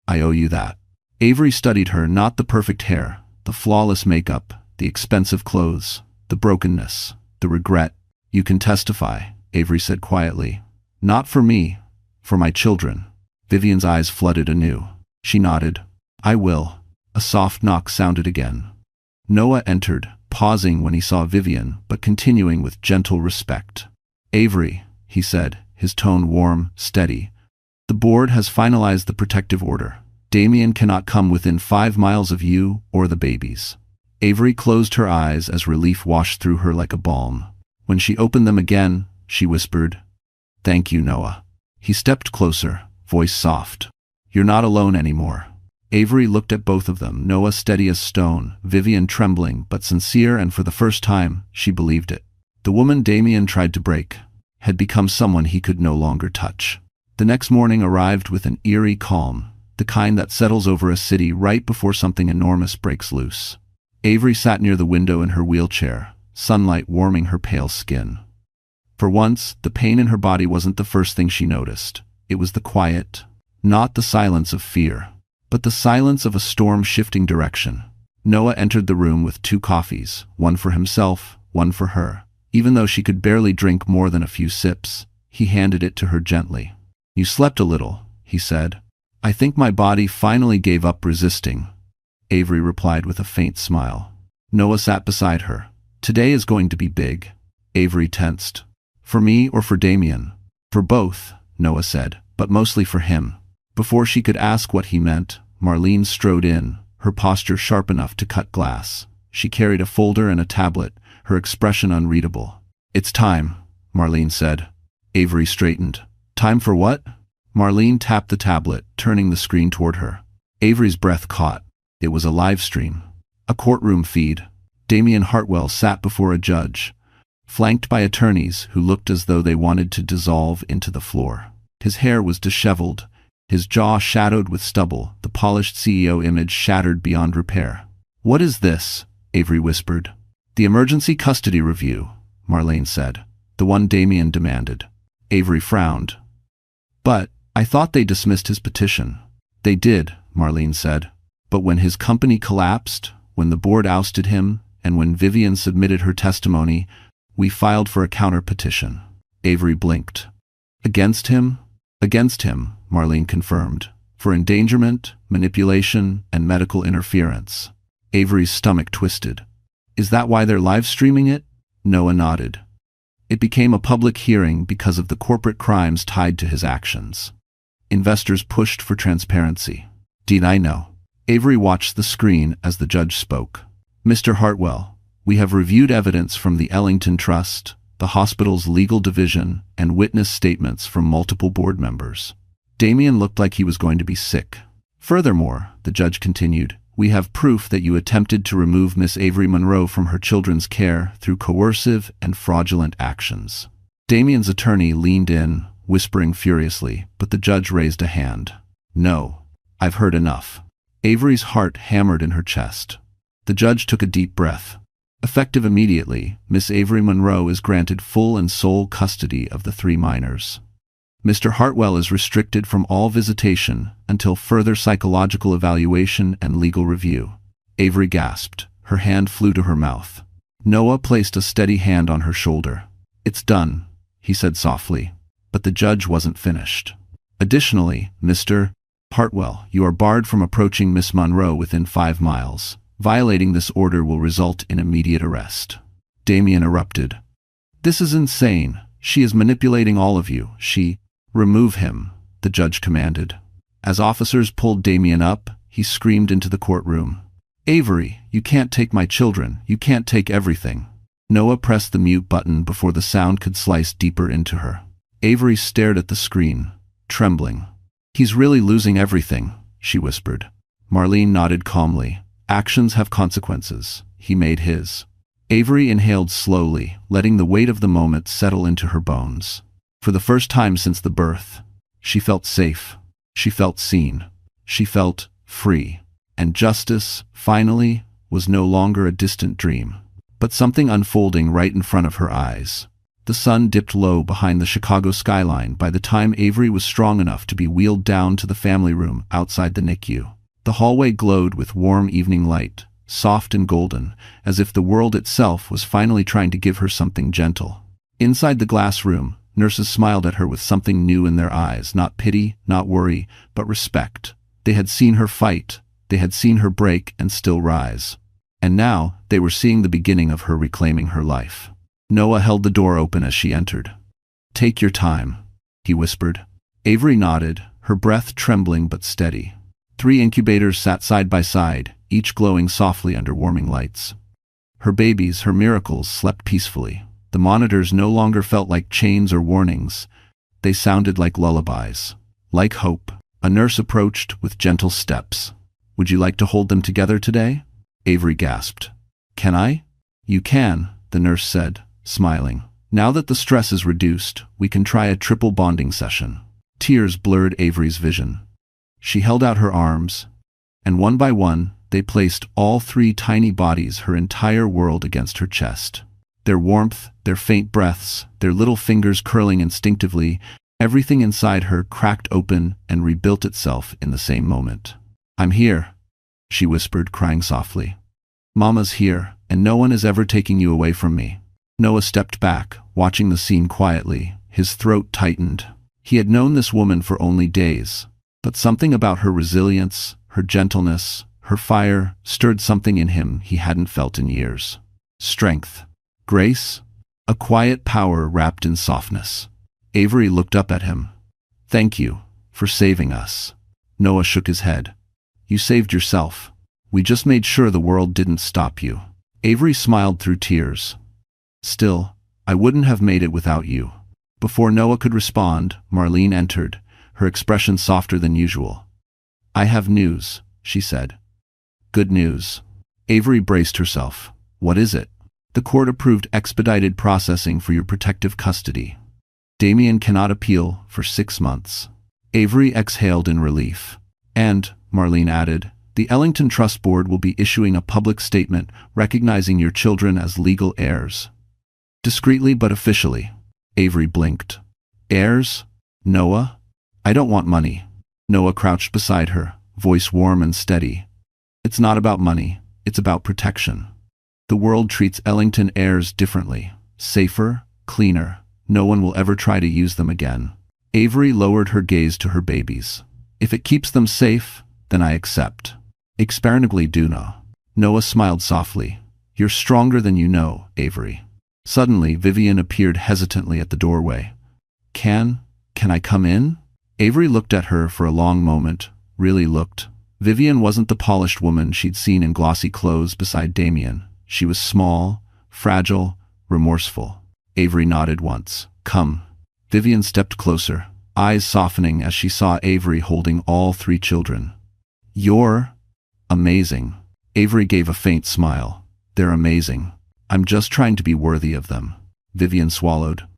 I owe you that. Avery studied her, not the perfect hair, the flawless makeup, the expensive clothes, the brokenness, the regret. You can testify, Avery said quietly. Not for me, for my children. Vivian's eyes flooded anew. She nodded. I will. A soft knock sounded again. Noah entered, pausing when he saw Vivian, but continuing with gentle respect. Avery, he said, his tone warm, steady. The board has finalized the protective order. Damien cannot come within 5 miles of you or the babies. Avery closed her eyes as relief washed through her like a balm. When she opened them again, she whispered, Thank you, Noah. He stepped closer, voice soft. You're not alone anymore. Avery looked at both of them, Noah steady as stone, Vivian trembling but sincere, and for the first time, she believed it. The woman Damien tried to break had become someone he could no longer touch. The next morning arrived with an eerie calm, the kind that settles over a city right before something enormous breaks loose. Avery sat near the window in her wheelchair, sunlight warming her pale skin. For once, the pain in her body wasn't the first thing she noticed. It was the quiet, not the silence of fear, but the silence of a storm shifting direction. Noah entered the room with 2 coffees, one for himself, one for her. Even though she could barely drink more than a few sips, he handed it to her gently. You slept a little, he said. I think my body finally gave up resisting. Avery replied with a faint smile. Noah sat beside her. Today is going to be big. Avery tensed. For me or for Damien? For both, Noah said, but mostly for him. Before she could ask what he meant, Marlene strode in, her posture sharp enough to cut glass. She carried a folder and a tablet, her expression unreadable. It's time, Marlene said. Avery straightened. Time for what? Marlene tapped the tablet, turning the screen toward her. Avery's breath caught. It was a live stream. A courtroom feed. Damien Hartwell sat before a judge, flanked by attorneys who looked as though they wanted to dissolve into the floor. His hair was disheveled, his jaw shadowed with stubble, the polished CEO image shattered beyond repair. What is this? Avery whispered. The emergency custody review, Marlene said. The one Damien demanded. Avery frowned. But I thought they dismissed his petition. They did, Marlene said. But when his company collapsed, when the board ousted him, and when Vivian submitted her testimony, we filed for a counter-petition. Avery blinked. Against him? Against him, Marlene confirmed. For endangerment, manipulation, and medical interference. Avery's stomach twisted. Is that why they're live-streaming it? Noah nodded. It became a public hearing because of the corporate crimes tied to his actions. Investors pushed for transparency. Did I know? Avery watched the screen as the judge spoke. Mr. Hartwell, we have reviewed evidence from the Ellington Trust, the hospital's legal division, and witness statements from multiple board members. Damien looked like he was going to be sick. Furthermore, the judge continued, we have proof that you attempted to remove Miss Avery Monroe from her children's care through coercive and fraudulent actions. Damien's attorney leaned in, whispering furiously, but the judge raised a hand. No, I've heard enough. Avery's heart hammered in her chest. The judge took a deep breath. Effective immediately, Miss Avery Monroe is granted full and sole custody of the 3 minors. Mr. Hartwell is restricted from all visitation until further psychological evaluation and legal review. Avery gasped. Her hand flew to her mouth. Noah placed a steady hand on her shoulder. It's done, he said softly. But the judge wasn't finished. Additionally, Mr. Hartwell, you are barred from approaching Miss Monroe within 5 miles. Violating this order will result in immediate arrest. Damien erupted. This is insane. She is manipulating all of you. Remove him, the judge commanded. As officers pulled Damien up, he screamed into the courtroom. Avery, you can't take my children. You can't take everything. Noah pressed the mute button before the sound could slice deeper into her. Avery stared at the screen, trembling. He's really losing everything, she whispered. Marlene nodded calmly. Actions have consequences. He made his. Avery inhaled slowly, letting the weight of the moment settle into her bones. For the first time since the birth, she felt safe. She felt seen. She felt free. And justice, finally, was no longer a distant dream, but something unfolding right in front of her eyes. The sun dipped low behind the Chicago skyline by the time Avery was strong enough to be wheeled down to the family room outside the NICU. The hallway glowed with warm evening light, soft and golden, as if the world itself was finally trying to give her something gentle. Inside the glass room, nurses smiled at her with something new in their eyes, not pity, not worry, but respect. They had seen her fight. They had seen her break and still rise. And now, they were seeing the beginning of her reclaiming her life. Noah held the door open as she entered. Take your time, he whispered. Avery nodded, her breath trembling but steady. 3 incubators sat side by side, each glowing softly under warming lights. Her babies, her miracles, slept peacefully. The monitors no longer felt like chains or warnings. They sounded like lullabies. Like hope. A nurse approached with gentle steps. Would you like to hold them together today? Avery gasped. Can I? You can, the nurse said, smiling. Now that the stress is reduced, we can try a triple bonding session. Tears blurred Avery's vision. She held out her arms, and one by one, they placed all 3 tiny bodies, her entire world, against her chest. Their warmth, their faint breaths, their little fingers curling instinctively, everything inside her cracked open and rebuilt itself in the same moment. I'm here, she whispered, crying softly. Mama's here, and no one is ever taking you away from me. Noah stepped back, watching the scene quietly. His throat tightened. He had known this woman for only days, but something about her resilience, her gentleness, her fire stirred something in him he hadn't felt in years. Strength. Grace. A quiet power wrapped in softness. Avery looked up at him. Thank you for saving us. Noah shook his head. You saved yourself. We just made sure the world didn't stop you. Avery smiled through tears. Still, I wouldn't have made it without you. Before Noah could respond, Marlene entered, her expression softer than usual. I have news, she said. Good news. Avery braced herself. What is it? The court approved expedited processing for your protective custody. Damien cannot appeal for 6 months. Avery exhaled in relief. And, Marlene added, the Ellington Trust Board will be issuing a public statement recognizing your children as legal heirs. Discreetly but officially. Avery blinked. Heirs? Noah? I don't want money. Noah crouched beside her, voice warm and steady. It's not about money, it's about protection. The world treats Ellington heirs differently. Safer, cleaner. No one will ever try to use them again. Avery lowered her gaze to her babies. If it keeps them safe, then I accept. Experimentally do no. Noah smiled softly. You're stronger than you know, Avery. Suddenly, Vivian appeared hesitantly at the doorway. Can I come in? Avery looked at her for a long moment, really looked. Vivian wasn't the polished woman she'd seen in glossy clothes beside Damien. She was small, fragile, remorseful. Avery nodded once. Come. Vivian stepped closer, eyes softening as she saw Avery holding all 3 children. You're amazing. Avery gave a faint smile. They're amazing. I'm just trying to be worthy of them. Vivian swallowed.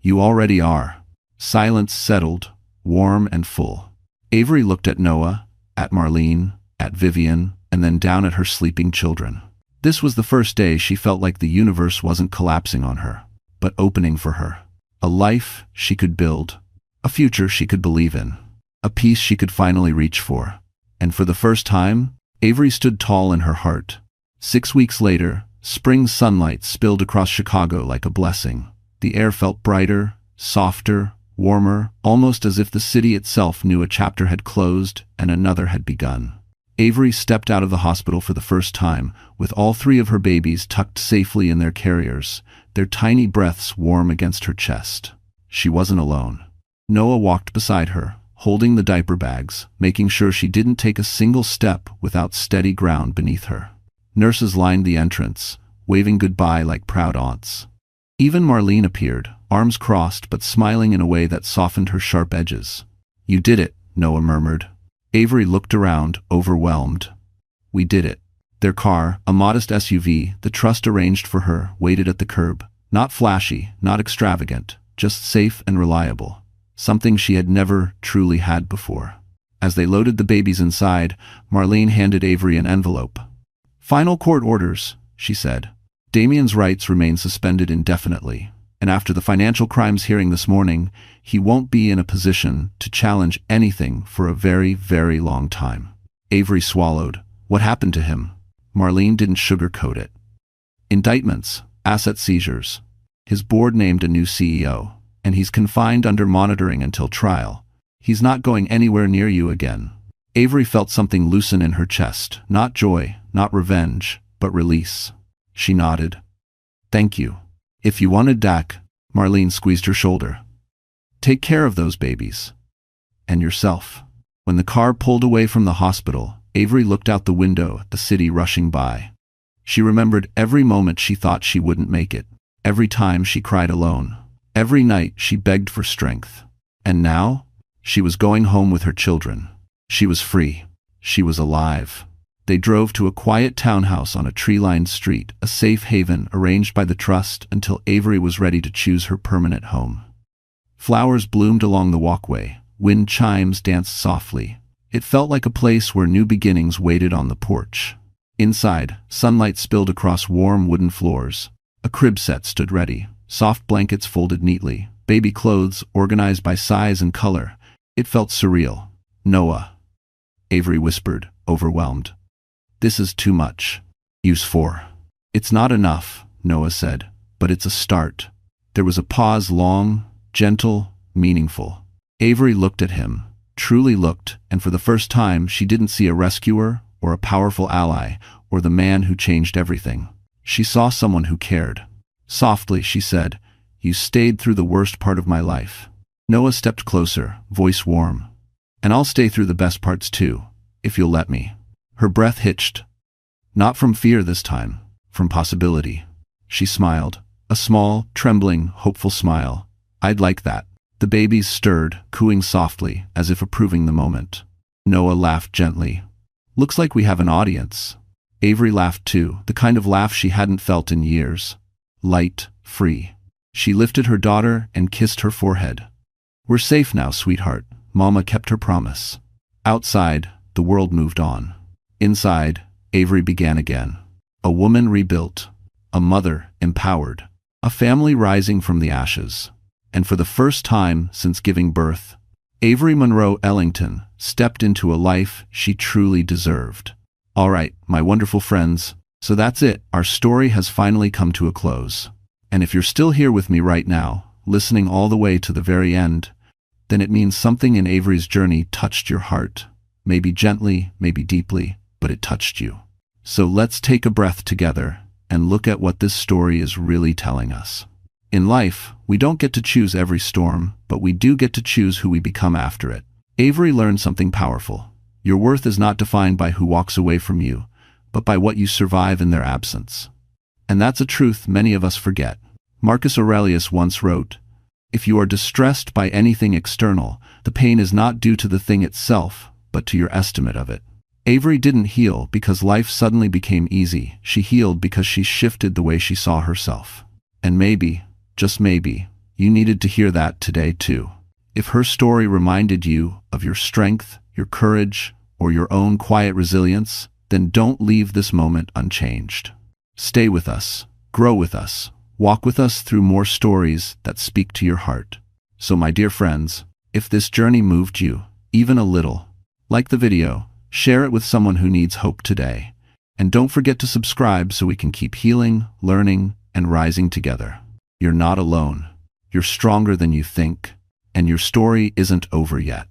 You already are. Silence settled, warm and full. Avery looked at Noah, at Marlene, at Vivian, and then down at her sleeping children. This was the first day she felt like the universe wasn't collapsing on her, but opening for her. A life she could build, a future she could believe in, a peace she could finally reach for. And for the first time, Avery stood tall in her heart. 6 weeks later, spring sunlight spilled across Chicago like a blessing. The air felt brighter, softer, warmer, almost as if the city itself knew a chapter had closed and another had begun. Avery stepped out of the hospital for the first time, with all 3 of her babies tucked safely in their carriers, their tiny breaths warm against her chest. She wasn't alone. Noah walked beside her, holding the diaper bags, making sure she didn't take a single step without steady ground beneath her. Nurses lined the entrance, waving goodbye like proud aunts. Even Marlene appeared, arms crossed but smiling in a way that softened her sharp edges. "You did it," Noah murmured. Avery looked around, overwhelmed. "We did it." Their car, a modest SUV, the Trust arranged for her, waited at the curb. Not flashy, not extravagant, just safe and reliable. Something she had never truly had before. As they loaded the babies inside, Marlene handed Avery an envelope. "Final court orders," she said. "Damien's rights remain suspended indefinitely, and after the financial crimes hearing this morning, he won't be in a position to challenge anything for a very, very long time." Avery swallowed. What happened to him? Marlene didn't sugarcoat it. Indictments, asset seizures. His board named a new CEO, and he's confined under monitoring until trial. He's not going anywhere near you again. Avery felt something loosen in her chest, not joy, not revenge, but release. She nodded. "Thank you. If you wanted Dak," Marlene squeezed her shoulder. "Take care of those babies. And yourself." When the car pulled away from the hospital, Avery looked out the window at the city rushing by. She remembered every moment she thought she wouldn't make it, every time she cried alone, every night she begged for strength. And now, she was going home with her children. She was free. She was alive. They drove to a quiet townhouse on a tree-lined street, a safe haven arranged by the Trust until Avery was ready to choose her permanent home. Flowers bloomed along the walkway. Wind chimes danced softly. It felt like a place where new beginnings waited on the porch. Inside, sunlight spilled across warm wooden floors. A crib set stood ready, soft blankets folded neatly, baby clothes organized by size and color. It felt surreal. "Noah," Avery whispered, overwhelmed. "This is too much." "Use 4. "It's not enough," Noah said, "but it's a start." There was a pause, long, gentle, meaningful. Avery looked at him, truly looked, and for the first time she didn't see a rescuer, or a powerful ally, or the man who changed everything. She saw someone who cared. Softly, she said, "You stayed through the worst part of my life." Noah stepped closer, voice warm. "And I'll stay through the best parts too, if you'll let me." Her breath hitched. Not from fear this time, from possibility. She smiled, a small, trembling, hopeful smile. "I'd like that." The babies stirred, cooing softly, as if approving the moment. Noah laughed gently. "Looks like we have an audience." Avery laughed too, the kind of laugh she hadn't felt in years. Light, free. She lifted her daughter and kissed her forehead. "We're safe now, sweetheart." Mama kept her promise. Outside, the world moved on. Inside, Avery began again. A woman rebuilt. A mother empowered. A family rising from the ashes. And for the first time since giving birth, Avery Monroe Ellington stepped into a life she truly deserved. All right, my wonderful friends, so that's it. Our story has finally come to a close. And if you're still here with me right now, listening all the way to the very end, then it means something in Avery's journey touched your heart. Maybe gently, maybe deeply, but it touched you. So let's take a breath together and look at what this story is really telling us. In life, we don't get to choose every storm, but we do get to choose who we become after it. Avery learned something powerful. Your worth is not defined by who walks away from you, but by what you survive in their absence. And that's a truth many of us forget. Marcus Aurelius once wrote, "If you are distressed by anything external, the pain is not due to the thing itself, but to your estimate of it." Avery didn't heal because life suddenly became easy. She healed because she shifted the way she saw herself. And maybe, just maybe, you needed to hear that today too. If her story reminded you of your strength, your courage, or your own quiet resilience, then don't leave this moment unchanged. Stay with us, grow with us, walk with us through more stories that speak to your heart. So my dear friends, if this journey moved you, even a little, like the video, share it with someone who needs hope today. And don't forget to subscribe so we can keep healing, learning, and rising together. You're not alone. You're stronger than you think, and your story isn't over yet.